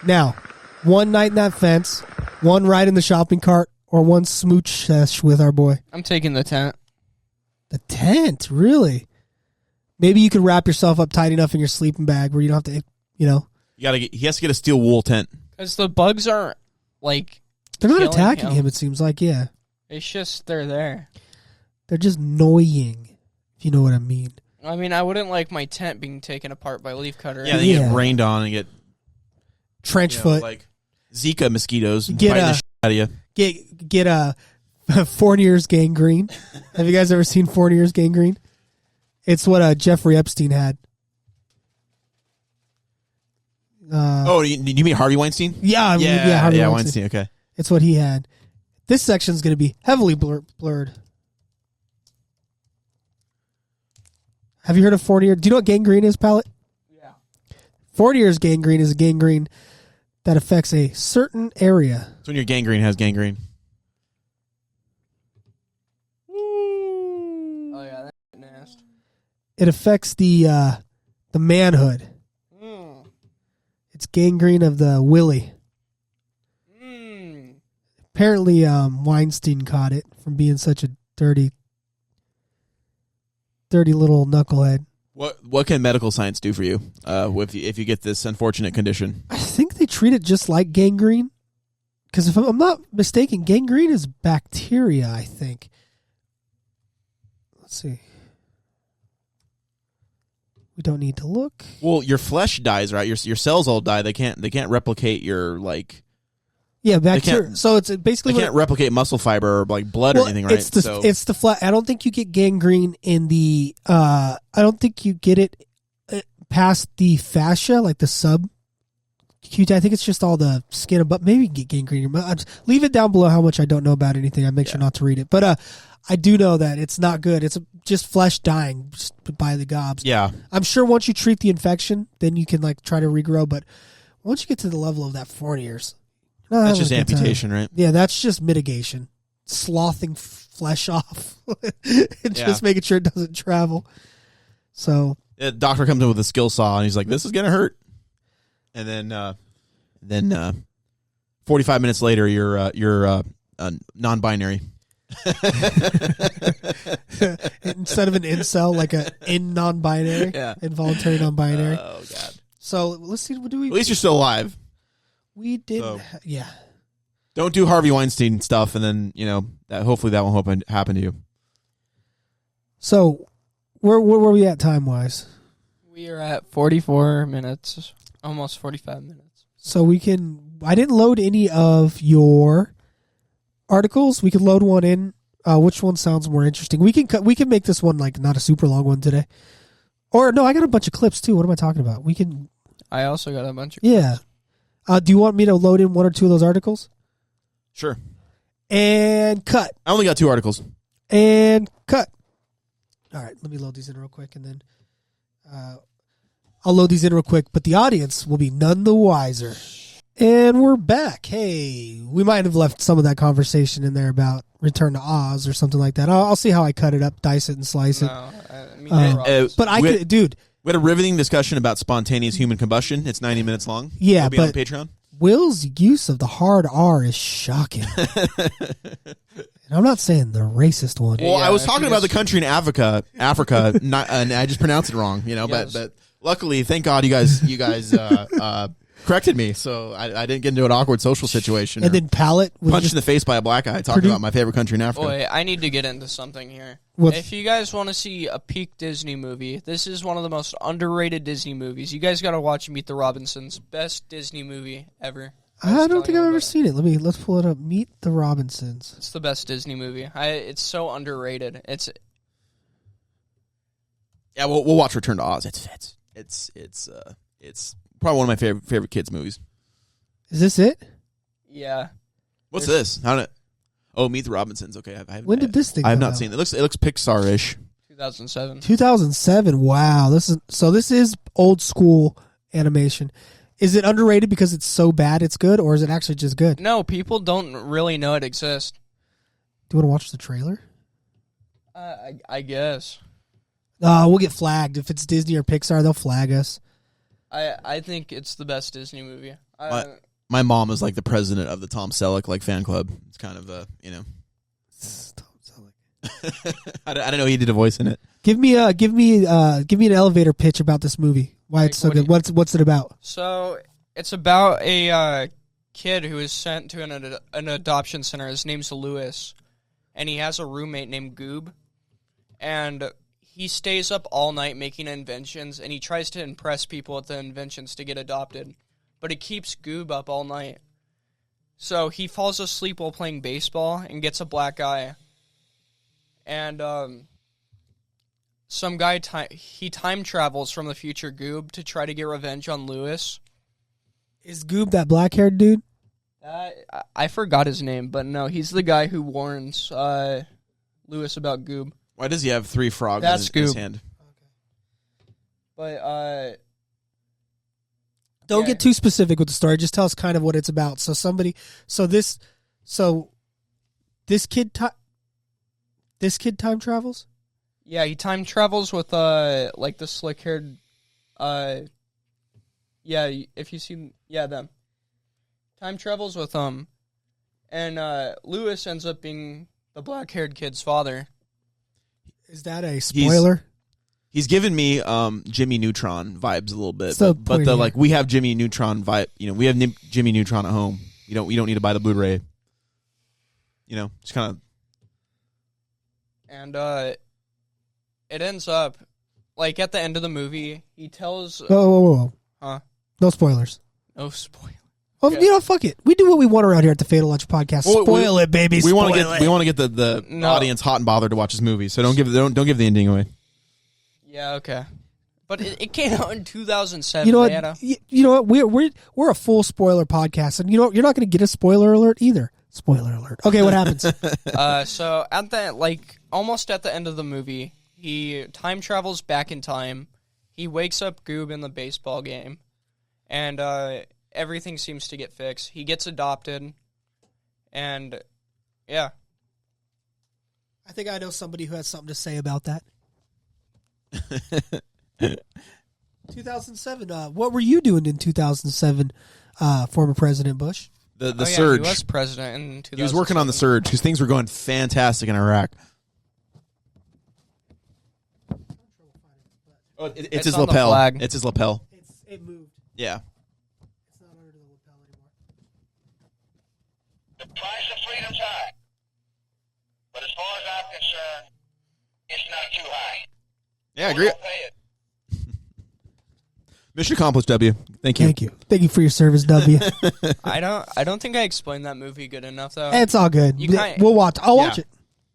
Now, one night in that fence, one ride in the shopping cart, or one smooch sesh with our boy. I'm taking the tent. The tent, really? Maybe you could wrap yourself up tight enough in your sleeping bag where you don't have to, you know. He has to get a steel wool tent. Because the bugs aren't, like... They're not attacking him, it seems like, yeah. It's just, they're there. They're just annoying, if you know what I mean. I mean, I wouldn't like my tent being taken apart by leafcutter. Yeah, they get rained on and get... Trench foot. Like Zika mosquitoes get biting the shit out of you. Get a Fournier's gangrene. Have you guys ever seen Fournier's gangrene? It's what Jeffrey Epstein had. You mean Harvey Weinstein? Yeah, Harvey Weinstein. Okay. It's what he had. This section's going to be heavily blurred. Have you heard of Fournier? Do you know what gangrene is, Pallet? Yeah. Fournier's gangrene is a gangrene that affects a certain area. So when your gangrene has gangrene. Oh yeah, that's nasty. It affects the manhood. It's gangrene of the willy. Apparently, Weinstein caught it from being such a dirty little knucklehead. What can medical science do for you if you get this unfortunate condition? I think they treat it just like gangrene. Because if I'm not mistaken, gangrene is bacteria, I think. Let's see. We don't need to look. Well, your flesh dies, right? Your cells all die. They can't replicate your Yeah, bacteria. So it's basically they can't replicate muscle fiber or blood or anything, right? It's the flat. I don't think you get gangrene in the. I don't think you get it past the fascia, like the sub. I think it's just all the skin above. Maybe you can get gangrene. Leave it down below how much I don't know about anything. I make sure not to read it, but I do know that it's not good. It's just flesh dying just by the gobs. Yeah, I'm sure once you treat the infection, then you can try to regrow. But once you get to the level of that 4 years. That's just amputation, right? Yeah, that's just mitigation. Slothing flesh off. and just making sure it doesn't travel. So the doctor comes in with a skill saw and he's like, "This is gonna hurt." And then 45 minutes later, you're non-binary. Instead of an incel, like a non-binary, involuntary non-binary. Oh god. So let's see. What do we? At least you're still alive. We did, yeah. Don't do Harvey Weinstein stuff, and then that hopefully that won't happen to you. So, where were we at time wise? We are at 44 minutes, almost 45 minutes. So we can. I didn't load any of your articles. We could load one in. Which one sounds more interesting? We can make this one not a super long one today. Or no, I got a bunch of clips too. What am I talking about? We can. I also got a bunch of clips. Yeah. Do you want me to load in one or two of those articles? Sure. And cut. I only got 2 articles. And cut. All right, let me load these in real quick, and then I'll load these in real quick, but the audience will be none the wiser. And we're back. Hey, we might have left some of that conversation in there about Return to Oz or something like that. I'll see how I cut it up, dice it, and slice it. But dude. We had a riveting discussion about spontaneous human combustion. It's 90 minutes long. Yeah, It'll be on Patreon. Will's use of the hard R is shocking. And I'm not saying the racist one. Well, I was talking about the country in Africa, and I just pronounced it wrong. But luckily, thank God, you guys corrected me, so I didn't get into an awkward social situation. And then Pallet was punched in the face by a black guy talking about my favorite country in Africa. Boy, I need to get into something here. If you guys want to see a peak Disney movie, this is one of the most underrated Disney movies. You guys got to watch Meet the Robinsons. Best Disney movie ever. I don't think I've ever seen it. Let's pull it up. Meet the Robinsons. It's the best Disney movie. It's so underrated. We'll watch Return to Oz. It's probably one of my favorite kids movies. Is this it? Yeah. What's this? Meet the Robinsons. Okay, when did this thing? I have not seen it. It looks Pixar-ish. 2007. 2007. Wow. This is old school animation. Is it underrated because it's so bad it's good, or is it actually just good? No, people don't really know it exists. Do you want to watch the trailer? I guess. We'll get flagged if it's Disney or Pixar. They'll flag us. I think it's the best Disney movie. My mom is the president of the Tom Selleck fan club. It's kind of Tom Selleck. I don't know he did a voice in it. Give me an elevator pitch about this movie. Why it's so good? What's it about? So it's about a kid who is sent to an adoption center. His name's Lewis, and he has a roommate named Goob, and he stays up all night making inventions, and he tries to impress people with the inventions to get adopted. But it keeps Goob up all night. So he falls asleep while playing baseball and gets a black eye. And some guy he time travels from the future Goob to try to get revenge on Lewis. Is Goob that black-haired dude? I forgot his name, but no, he's the guy who warns Lewis about Goob. Why does he have 3 frogs in his hand? But don't get too specific with the story. Just tell us kind of what it's about. So this kid time travels. Yeah, he time travels with like the slick haired. Yeah, if you see, them. Time travels with them, and Lewis ends up being the black haired kid's father. Is that a spoiler? He's given me Jimmy Neutron vibes a little bit, So but we have Jimmy Neutron vibe. We have Jimmy Neutron at home. We don't need to buy the Blu-ray. Just kind of. And it ends up like at the end of the movie, he tells. Whoa. Huh? No spoilers. No spoilers. Oh, Okay. Fuck it. We do what we want around here at the Fatal Lunch Podcast. Spoil it, baby. We want Spoil to get the audience hot and bothered to watch this movie. So don't give the ending away. Yeah. Okay. But it came out in 2007. You know what? We're a full spoiler podcast, and you're not going to get a spoiler alert either. Spoiler alert. Okay, what happens? So at the almost at the end of the movie, he time travels back in time. He wakes up Goob in the baseball game, and everything seems to get fixed. He gets adopted, and yeah. I think I know somebody who has something to say about that. 2007. What were you doing in 2007, former President Bush? The surge. He was president in 2007. He was working on the surge because things were going fantastic in Iraq. Oh, it's his lapel. It's his lapel. It moved. Yeah. It's not under the lapel anymore. The price of freedom's high, but as far as I'm concerned, it's not too high. Yeah, I agree. We'll pay it. Mission accomplished, W. Thank you. Thank you for your service, W. I don't think I explained that movie good enough though. It's all good. We'll watch. I'll watch it.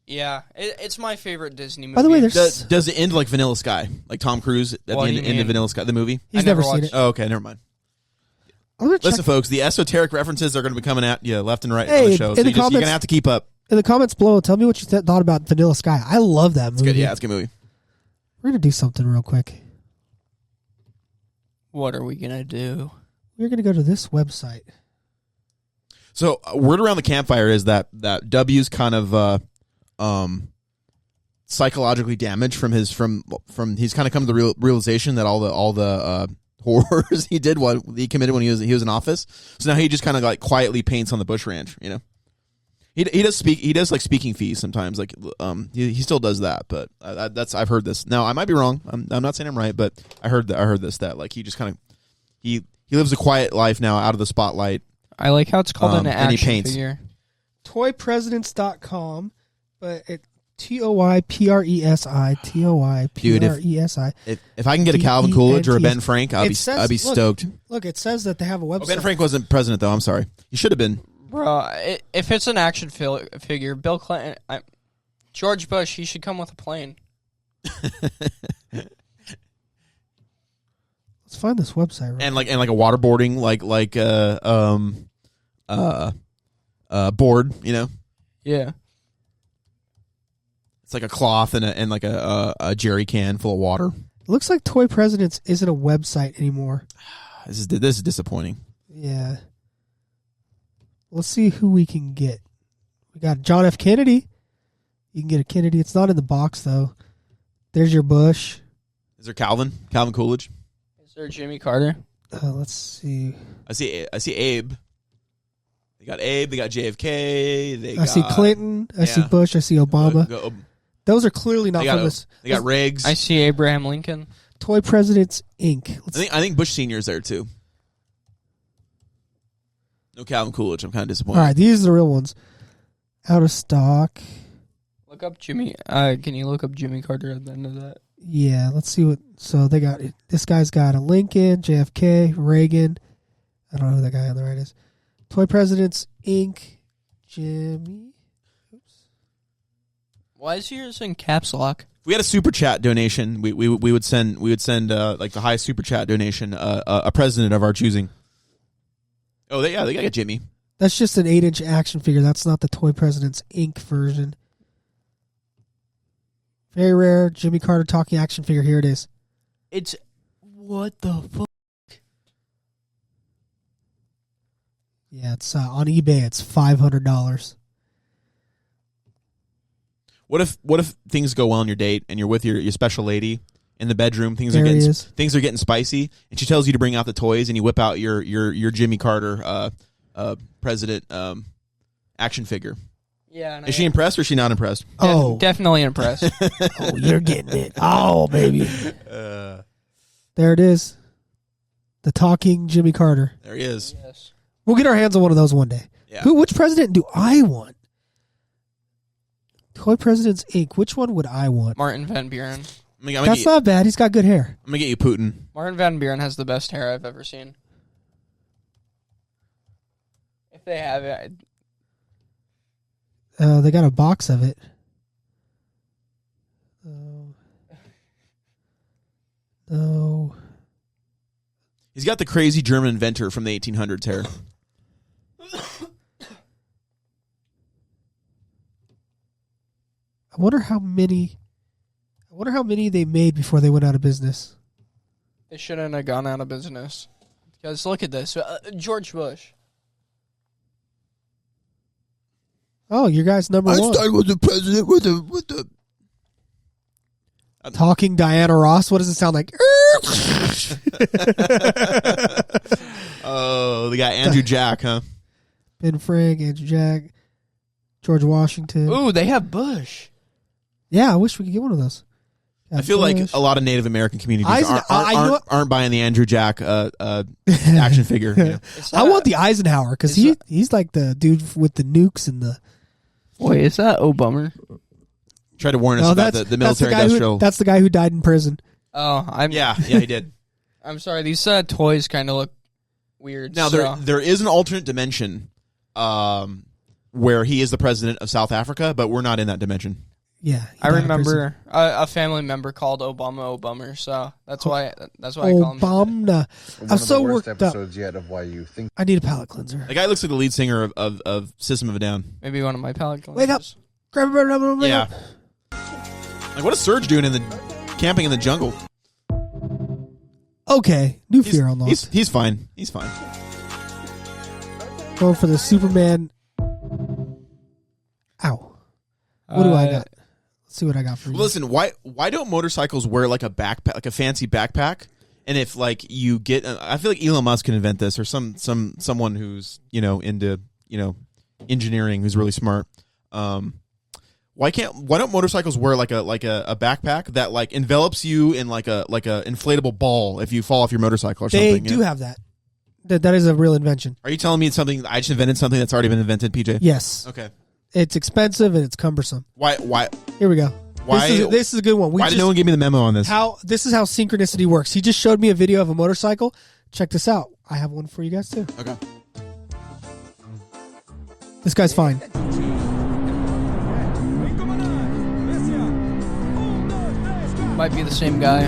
Yeah, it's my favorite Disney movie. By the way, does it end like Vanilla Sky, like Tom Cruise at the end of Vanilla Sky, the movie? He's never seen it. Oh, okay, never mind. Listen, folks, the esoteric references are going to be coming at you left and right on the show, so you're going to have to keep up. In the comments below, tell me what you thought about Vanilla Sky. I love that movie. It's good. Yeah, it's a good movie. We're going to do something real quick. What are we going to do? We're going to go to this website. So, word around the campfire is that W's kind of psychologically damaged from he's kind of come to the realization that all the horrors he committed when he was in office. So now he just kind of like quietly paints on the Bush Ranch, He does like speaking fees sometimes, like he still does that, but I've heard this. Now I might be wrong. I'm not saying I'm right, but I heard this that like he just kind of he lives a quiet life now out of the spotlight. I like how it's called an action and he paints. figure. Toypresidents.com, but it TOYPRESI TOYPRESI. If I can get a Calvin Coolidge or a Ben Frank, I'll be stoked. Look, it says that they have a website. Ben Frank wasn't president though. I'm sorry. He should have been. Bro, if it's an action figure, Bill Clinton, George Bush, he should come with a plane. Let's find this website. Right and like a waterboarding board, Yeah. It's like a cloth and like a jerry can full of water. It looks like Toy Presidents isn't a website anymore. This is disappointing. Yeah. Let's see who we can get. We got John F. Kennedy. You can get a Kennedy. It's not in the box, though. There's your Bush. Is there Calvin Coolidge? Is there Jimmy Carter? Let's see. I see Abe. They got Abe. They got JFK. I see Clinton. I see Bush. I see Obama. Those are clearly not from this. They got Riggs. I see Abraham Lincoln. Toy Presidents, Inc. I think Bush Senior's there, too. No Calvin Coolidge. I'm kind of disappointed. All right, these are the real ones. Out of stock. Look up Jimmy. Can you look up Jimmy Carter at the end of that? Yeah, let's see what. So they got this guy's got a Lincoln, JFK, Reagan. I don't know who that guy on the right is. Toy Presidents, Inc. Jimmy. Oops. Why is yours in caps lock? we had a super chat donation, we would send like the highest super chat donation a president of our choosing. Oh, they got Jimmy. That's just an 8-inch action figure. That's not the Toy President's Inc. version. Very rare Jimmy Carter talking action figure. Here it is. It's what the fuck? Yeah, it's on eBay. It's $500. What if things go well on your date and you're with your special lady in the bedroom? Things There are he getting is. things are getting spicy, and she tells you to bring out the toys, and you whip out your Jimmy Carter president action figure. Yeah. Is she impressed or is she not impressed? Oh, Definitely impressed. oh, you're getting it. Oh, baby. There it is. The talking Jimmy Carter. There he is. Yes. We'll get our hands on one of those one day. Yeah. Which president do I want? Toy Presidents Inc. Which one would I want? Martin Van Buren. That's not bad. He's got good hair. I'm gonna get you Putin. Martin Van Buren has the best hair I've ever seen. If they have it, They got a box of it. No. He's got the crazy German inventor from the 1800s hair. I wonder how many they made before they went out of business. they shouldn't have gone out of business. Because look at this. George Bush. Oh, your guy's number one. Einstein was the president with the Talking Diana Ross. What does it sound like? Oh, they got Andrew Jack, huh? Ben Frank, Andrew Jack, George Washington. Ooh, they have Bush. Yeah, I wish we could get one of those. I feel like a lot of Native American communities aren't buying the Andrew Jack action figure. You know? I want the Eisenhower because he's like the dude with the nukes and the. Wait, is that Obama? Tried to warn us about the military industrial. That's the guy who died in prison. Oh, yeah, he did. I'm sorry. These toys kind of look weird. Now there is an alternate dimension, where he is the president of South Africa, but we're not in that dimension. Yeah, I remember a family member called Obama, so that's why I call him. Obama. I'm so worked up. Episodes yet of why you think I need a palate cleanser. The guy looks like the lead singer of System of a Down. Maybe one of my palate cleansers. Wake up! Grab it! Yeah. Like, what is Surge doing in the camping in the jungle? Okay, new fear unlocked. He's fine. He's fine. Going for the Superman. Ow! What do I got? Let's see what I got for you. Well, listen, why don't motorcycles wear like a backpack, like a fancy backpack? And if like you get, I feel like Elon Musk can invent this, or someone who's into engineering who's really smart. Why don't motorcycles wear like a backpack that like envelops you in like a inflatable ball if you fall off your motorcycle or something? They do have that. That is a real invention. Are you telling me it's something I just invented something that's already been invented, PJ? Yes. Okay. It's expensive and it's cumbersome. Why? Here we go. Why? This is a good one. Why did no one give me the memo on this? This is how synchronicity works. He just showed me a video of a motorcycle. Check this out. I have one for you guys too. Okay. This guy's fine. Might be the same guy.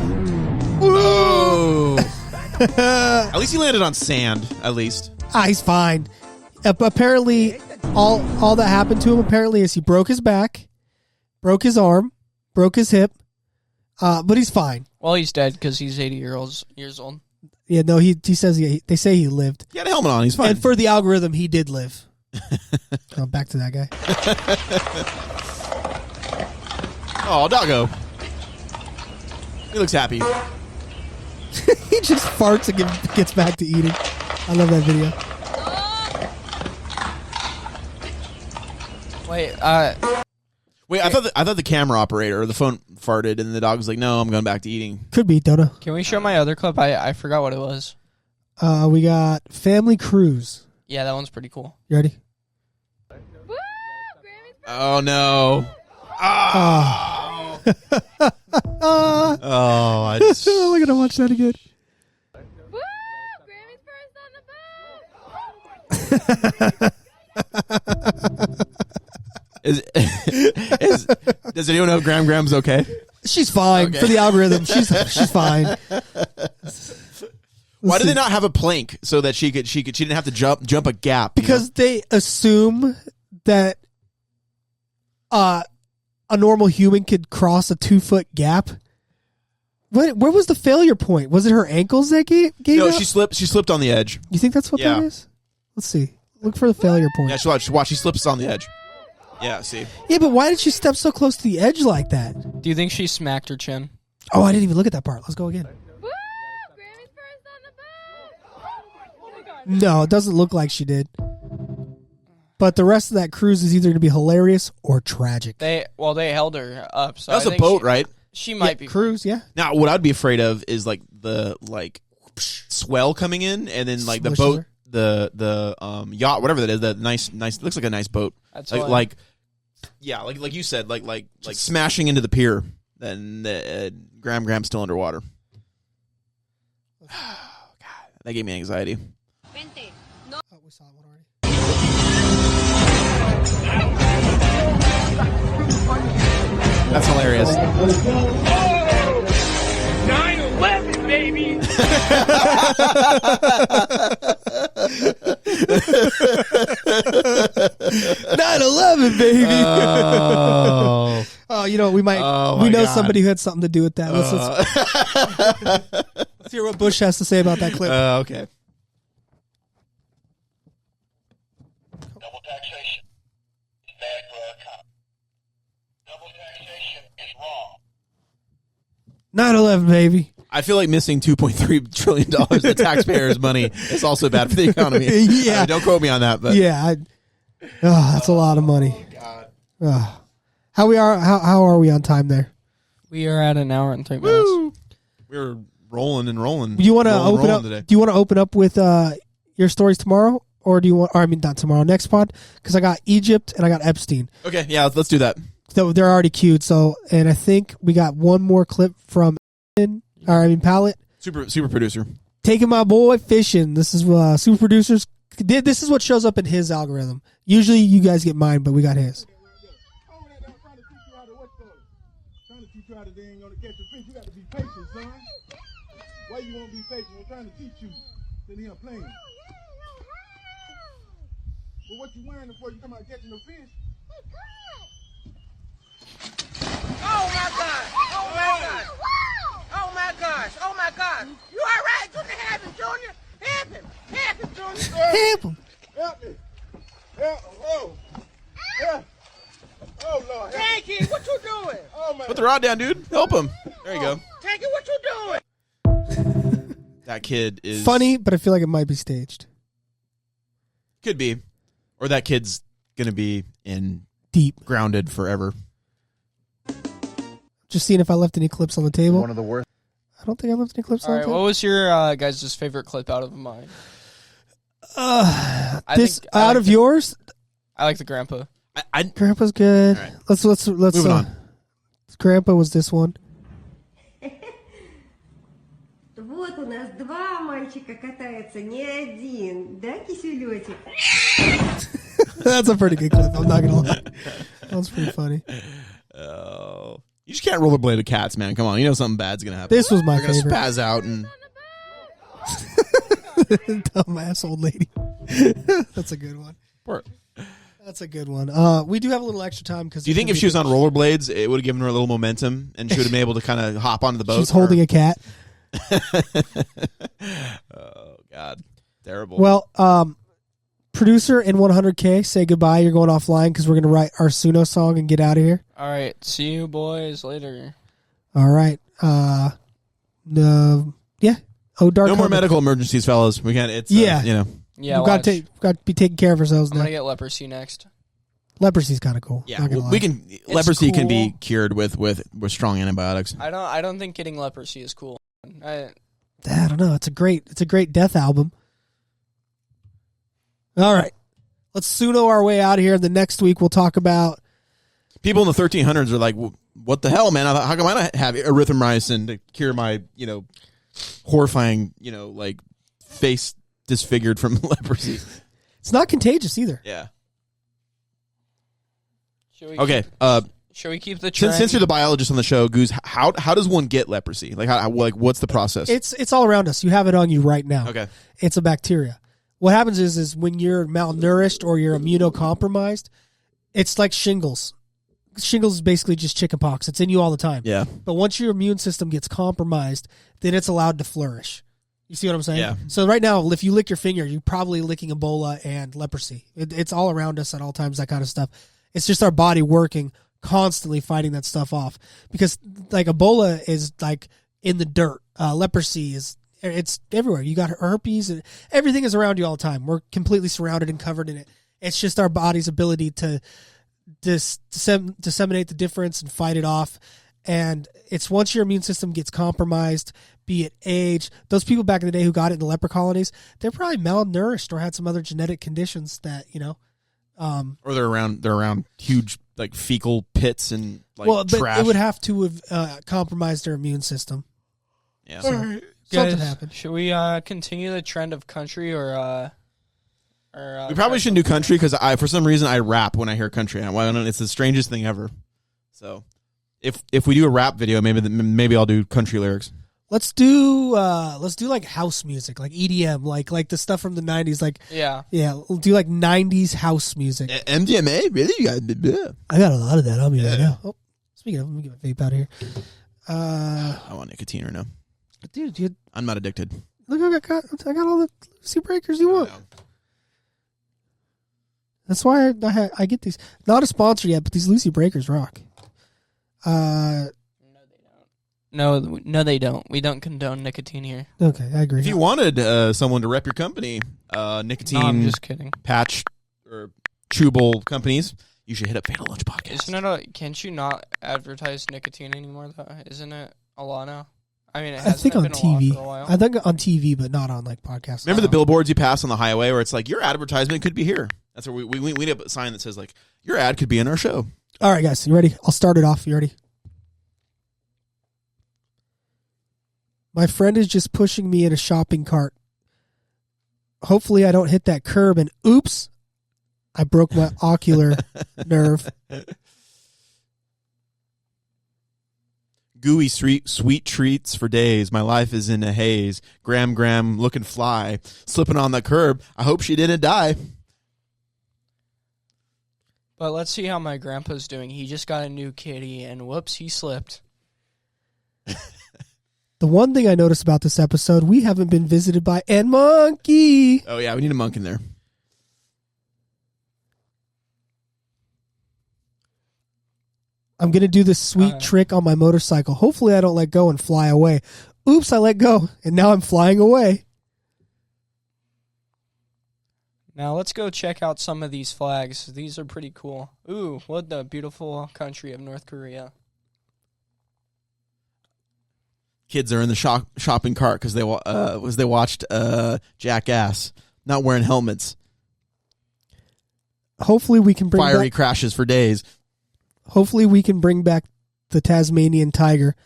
Whoa! At least he landed on sand. At least. He's fine. Apparently, all that happened to him apparently is he broke his back, broke his arm, broke his hip, but he's fine. Well, he's dead because he's 80 years old. Yeah, no, he says they say he lived. He had a helmet on. He's fine. And for the algorithm, he did live. Back to that guy. Oh, doggo. He looks happy. He just farts and gets back to eating. I love that video. Wait, I thought the camera operator or the phone farted and the dog was like, "No, I'm going back to eating." Could be Dodo. Can we show my other clip? I forgot what it was. We got Family Cruise. Yeah, that one's pretty cool. You ready? Oh no! Oh. I just... We're gonna watch that again. Woo! Grammy's first on the boat. Does anyone know if Graham's okay? She's fine Okay. for the algorithm. She's fine. Why did they not have a plank so that she didn't have to jump a gap? Because they assume that a normal human could cross a 2-foot gap. Where was the failure point? Was it her ankles that gave No, out? she slipped on the edge. You think that's what that is? Let's see. Look for the failure point. Yeah, watch. She slips on the edge. Yeah, see. Yeah, but why did she step so close to the edge like that? Do you think she smacked her chin? Oh, I didn't even look at that part. Let's go again. Woo! Grammy's first on the boat. Oh my God. No, it doesn't look like she did. But the rest of that cruise is either going to be hilarious or tragic. They held her up. So That was I a think boat, right? She might be cruise, yeah. Now, what I'd be afraid of is like the swell coming in, and then like the Smushes boat, her. the yacht, whatever that is, that nice looks like a nice boat. That's like you said, like smashing into the pier. Then Graham's still underwater. Oh, God, that gave me anxiety. Oh, we saw one already. That's hilarious. 9/11, baby. "9/11, baby." Oh, you know, we know God. somebody who had something to do with that. Let's hear what Bush has to say about that clip. Okay. Double taxation is bad for our economy. Double taxation is wrong. 9/11, baby. I feel like missing $2.3 trillion of the taxpayers' money is also bad for the economy. Yeah. Don't quote me on that, but Yeah, that's a lot of money. Oh. How are we on time there? We are at an hour and 3 minutes. we're rolling and rolling. Do you want to open up? today. Do you want to open up with your stories tomorrow, or do you want? Or I mean, not tomorrow. Next pod, because I got Egypt and I got Epstein. Okay, yeah, let's do that. So they're already queued. So, and I think we got one more clip from, Pallet Super producer. taking my boy fishing. This is super producers. This is what shows up in his algorithm. Usually, you guys get mine, but we got his. Trying to teach you how to dang on to catch a fish. You got to be patient, son. Why you won't be patient? We're trying to teach you. Sitting here playing. But what you wearing before you come out catching the fish? Oh my God! Oh my God! Oh my gosh! Oh my God! You all right? You can have him, Junior. Help him! Help him, Junior. Help him. Help me. Help. Oh. Help. Oh, Lord. Tanky, what you doing? Oh, man. Put the rod down, dude. Help him. There you go. Tanky, what you doing? That kid is Funny, but I feel like it might be staged. Could be, or that kid's gonna be in Deep. grounded forever. Just seeing if I left any clips on the table. One of the worst. I don't think I left any clips All on right, the what table. was your guys' favorite clip out of mine? I This think- I out like of the- yours, I like the grandpa. Grandpa's good. All right. Let's Moving on. Grandpa was this one. Вот у нас два мальчика катаются, не один, да, киселетик? That's a pretty good clip. I'm not gonna lie. That was pretty funny. Oh, you just can't rollerblade with cats, man. Come on, you know something bad's gonna happen. This was my They're gonna favorite. spaz out and Dumbass old lady. That's a good one. That's a good one. We do have a little extra time because. Do you think if she was on rollerblades, it would have given her a little momentum and she would have been able to kind of hop onto the boat? She's holding a cat. Oh God, terrible. Well, producer and 100K, say goodbye. You're going offline because we're gonna write our Suno song and get out of here. All right, see you boys later. All right. Yeah. Oh, dark. No more Hunter. medical emergencies, fellas. We can't. It's Yeah. you know. Yeah, We've got to be taking care of ourselves I'm now. gonna get leprosy next. Leprosy's kind of cool. Yeah, Not gonna well, lie. leprosy can be cool. cured with strong antibiotics. I don't think getting leprosy is cool. I don't know. It's a great death album. All right. Let's Suno our way out of here. The next week we'll talk about People in the 1300s are like, "What the hell, man? How come I not have erythromycin to cure my, horrifying, like face disfigured from leprosy?" it's not contagious either. Yeah. Should we Okay. Should we keep the trend? Since you're the biologist on the show, Goose, how does one get leprosy? Like what's the process? It's all around us. You have it on you right now. Okay. It's a bacteria. What happens is when you're malnourished or you're immunocompromised, it's like shingles. Shingles is basically just chickenpox. It's in you all the time. Yeah. But once your immune system gets compromised, then it's allowed to flourish. You see what I'm saying? Yeah. So right now, if you lick your finger, you're probably licking Ebola and leprosy. It's all around us at all times, that kind of stuff. It's just our body working, constantly fighting that stuff off. Because like Ebola is like in the dirt. Leprosy it's everywhere. You got herpes and everything is around you all the time. We're completely surrounded and covered in it. It's just our body's ability to disseminate the difference and fight it off. And it's once your immune system gets compromised, be it age, those people back in the day who got it in the leper colonies, they're probably malnourished or had some other genetic conditions that, or they're around huge like fecal pits and like but trash. it would have to have compromised their immune system. Yeah. So, Guys, something happened. Should we continue the trend of country or We probably shouldn't do country because for some reason I rap when I hear country. It's the strangest thing ever. So if we do a rap video, maybe I'll do country lyrics. Let's do like house music, like EDM, like the stuff from the 90s, like yeah, we'll do like 90s house music. MDMA, really? I got a lot of that on me right now. Oh, speaking of, let me get my vape out of here. I want nicotine right now, dude. I'm not addicted. Look, I got all the Lucy breakers you want. That's why I get these. Not a sponsor yet, but these Lucy breakers rock. No, they don't. We don't condone nicotine here. Okay, I agree. If you wanted someone to rep your company, nicotine, No, I'm just kidding. Patch or chewable companies, you should hit up Fatal Lunch Podcast. Isn't it can't you not advertise nicotine anymore, though? Isn't it a law now? I mean, I think on been a law TV. for a while. I think on TV, but not on like podcasts. Remember the billboards you pass on the highway where it's like, your advertisement could be here? That's where we need a sign that says like, your ad could be in our show. All right, guys, you ready? I'll start it off. You ready? My friend is just pushing me in a shopping cart. Hopefully I don't hit that curb and oops, I broke my ocular nerve. Gooey sweet treats for days. My life is in a haze. Gram looking fly. Slipping on the curb. I hope she didn't die. But let's see how my grandpa's doing. He just got a new kitty, and whoops, he slipped. The one thing I noticed about this episode, we haven't been visited by N Monkey. Oh, yeah, we need a monk in there. I'm going to do this sweet trick on my motorcycle. Hopefully I don't let go and fly away. Oops, I let go, and now I'm flying away. Now let's go check out some of these flags. These are pretty cool. Ooh, what the beautiful country of North Korea. Kids are in the shopping cart because they watched Jackass, not wearing helmets. Hopefully we can bring fiery back, crashes for days. Hopefully we can bring back the Tasmanian tiger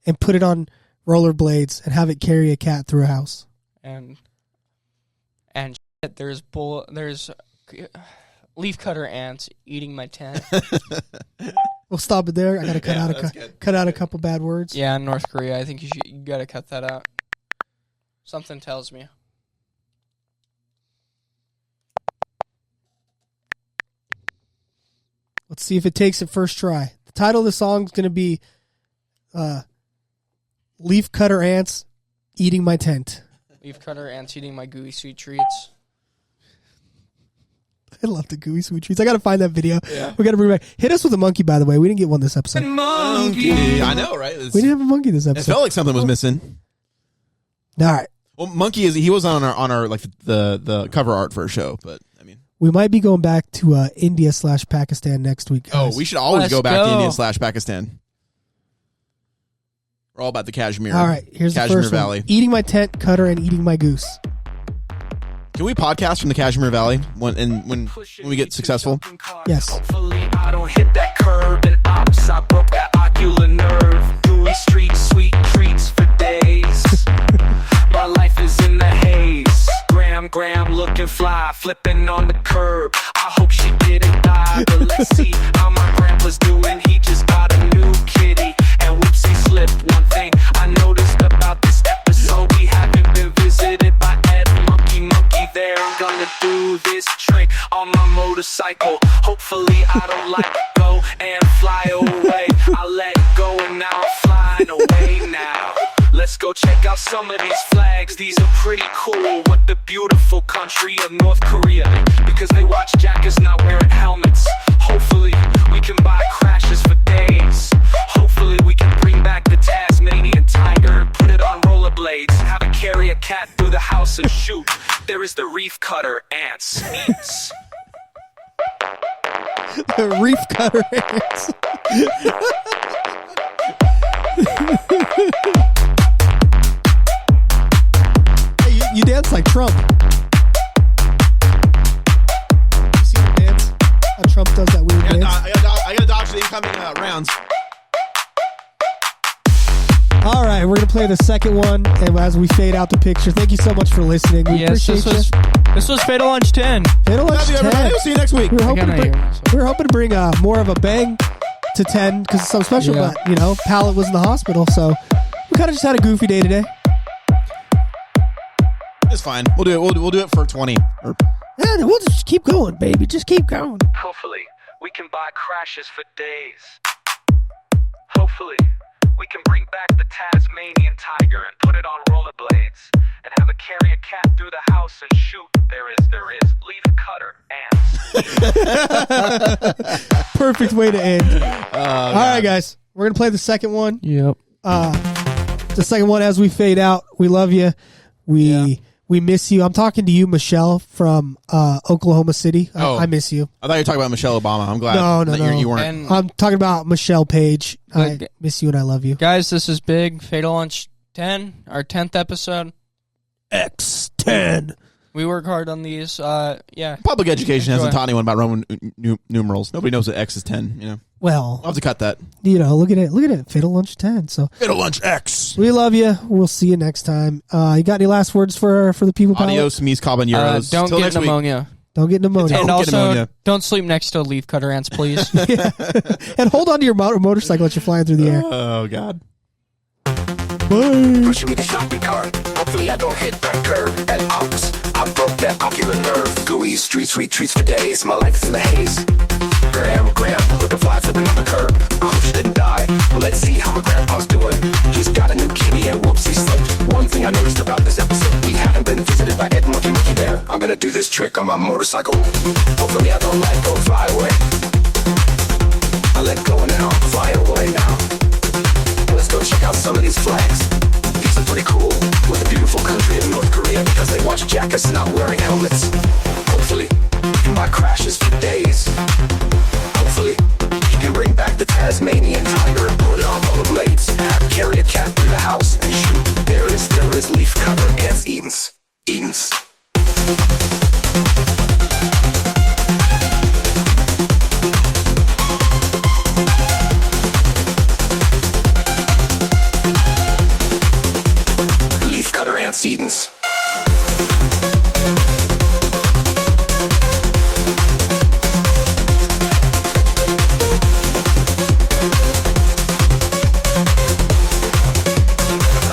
and put it on rollerblades and have it carry a cat through a house. And shit, there's leafcutter ants eating my tent. We'll stop it there. I got to cut out a couple bad words. Yeah, in North Korea, I think you got to cut that out. Something tells me. Let's see if it takes it first try. The title of the song is going to be Leafcutter Ants Eating My Tent. Leafcutter ants eating my gooey sweet treats. I love the gooey sweet treats. I got to find that video. Yeah. We got to bring it back. Hit us with a monkey, by the way. We didn't get one this episode. Monkey. I know, right? We didn't have a monkey this episode. It felt like something was missing. All right. Well, Monkey he was on our like the cover art for a show, but I mean, we might be going back to India/Pakistan next week, guys. Oh, we should always go back to India/Pakistan. We're all about the Kashmir. All right, here's Kashmir the first Valley. one. Eating my tent, cutter, and eating my goose. Can we podcast from the Kashmir Valley when we get successful? Yes. Hopefully I don't hit that curb and ops. I broke that ocular nerve. Doing street sweet treats for days. My life is in the haze. Gram looking fly, flipping on the curb. I hope she didn't die, but let's see how my grandpa's doing. He just gonna do this trick on my motorcycle. Hopefully I don't let go and fly away. I let go and now I'm flying away now. Let's go check out some of these flags. These are pretty cool. What the beautiful country of North Korea. Because they watch jackets not wearing helmets. Hopefully we can buy crashes for days. Hopefully we can bring back the Tasmanian tiger and put it on rollerblades. Have it carry a cat through the house and shoot. There is the reef cutter ants. Eats. The reef cutter ants. Hey, you dance like Trump. You see him dance? How Trump does that weird dance? I gotta dodge the incoming rounds. All right, we're gonna play the second one, and as we fade out the picture, thank you so much for listening. We appreciate this was Fatal Lunch 10. Fatal Lunch 10. We'll see you next week. We were hoping to bring more of a bang to 10 because it's so special, but Pallet was in the hospital, so we kind of just had a goofy day today. It's fine. We'll do it. We'll do it for 20. Yeah, we'll just keep going, baby. Just keep going. Hopefully we can buy crashes for days. Hopefully we can bring back the Tasmanian tiger and put it on rollerblades and have it carry a cat through the house and shoot. There is leaf cutter ants. Perfect way to end. All right, guys. We're going to play the second one. Yep. The second one as we fade out. We love you. We miss you. I'm talking to you, Michelle, from Oklahoma City. I miss you. I thought you were talking about Michelle Obama. I'm glad No. you weren't. I'm talking about Michelle Page. I miss you and I love you. Guys, this is big. Fatal Lunch 10, our 10th episode. X10. We work hard on these. Public education hasn't taught anyone about Roman numerals. Nobody knows that X is 10. Well, I'll have to cut that. Look at it. Fatal Lunch 10. So Fatal Lunch X. We love you. We'll see you next time. You got any last words for the people? Adios, mis caballeros. Don't Till get next pneumonia. Week. Don't get pneumonia. And also, don't sleep next to leaf cutter ants, please. And hold on to your motorcycle as you're flying through the air. Oh, God. Bye. Pushing me to shopping cart. Hopefully I don't hit that curve. And ops, I broke that ocular nerve. Gooey street sweet treats for days. My life is in the haze. Graham, looking fly flipping on the curb. I hope she didn't die. Well, let's see how my grandpa's doing. He's got a new kitty and whoopsie slipped. One thing I noticed about this episode, we haven't been visited by Ed Monkey there. I'm gonna do this trick on my motorcycle. Hopefully I don't let go, fly away. I let go and now I'll fly away now. Let's go check out some of these flags. These are pretty cool. With a beautiful country in North Korea because they watch jackets not wearing helmets. Hopefully you can buy crashes for days. Hopefully you can bring back the Tasmanian tiger and put it on rollerblades. Carry a cat through the house and shoot. There is leaf cover ants. Edens. Leaf cutter ants. Edens.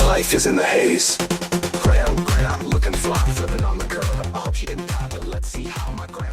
Life is in the haze. Graham, looking fly, flipping on the curb. I hope she didn't die, but let's see how my grandma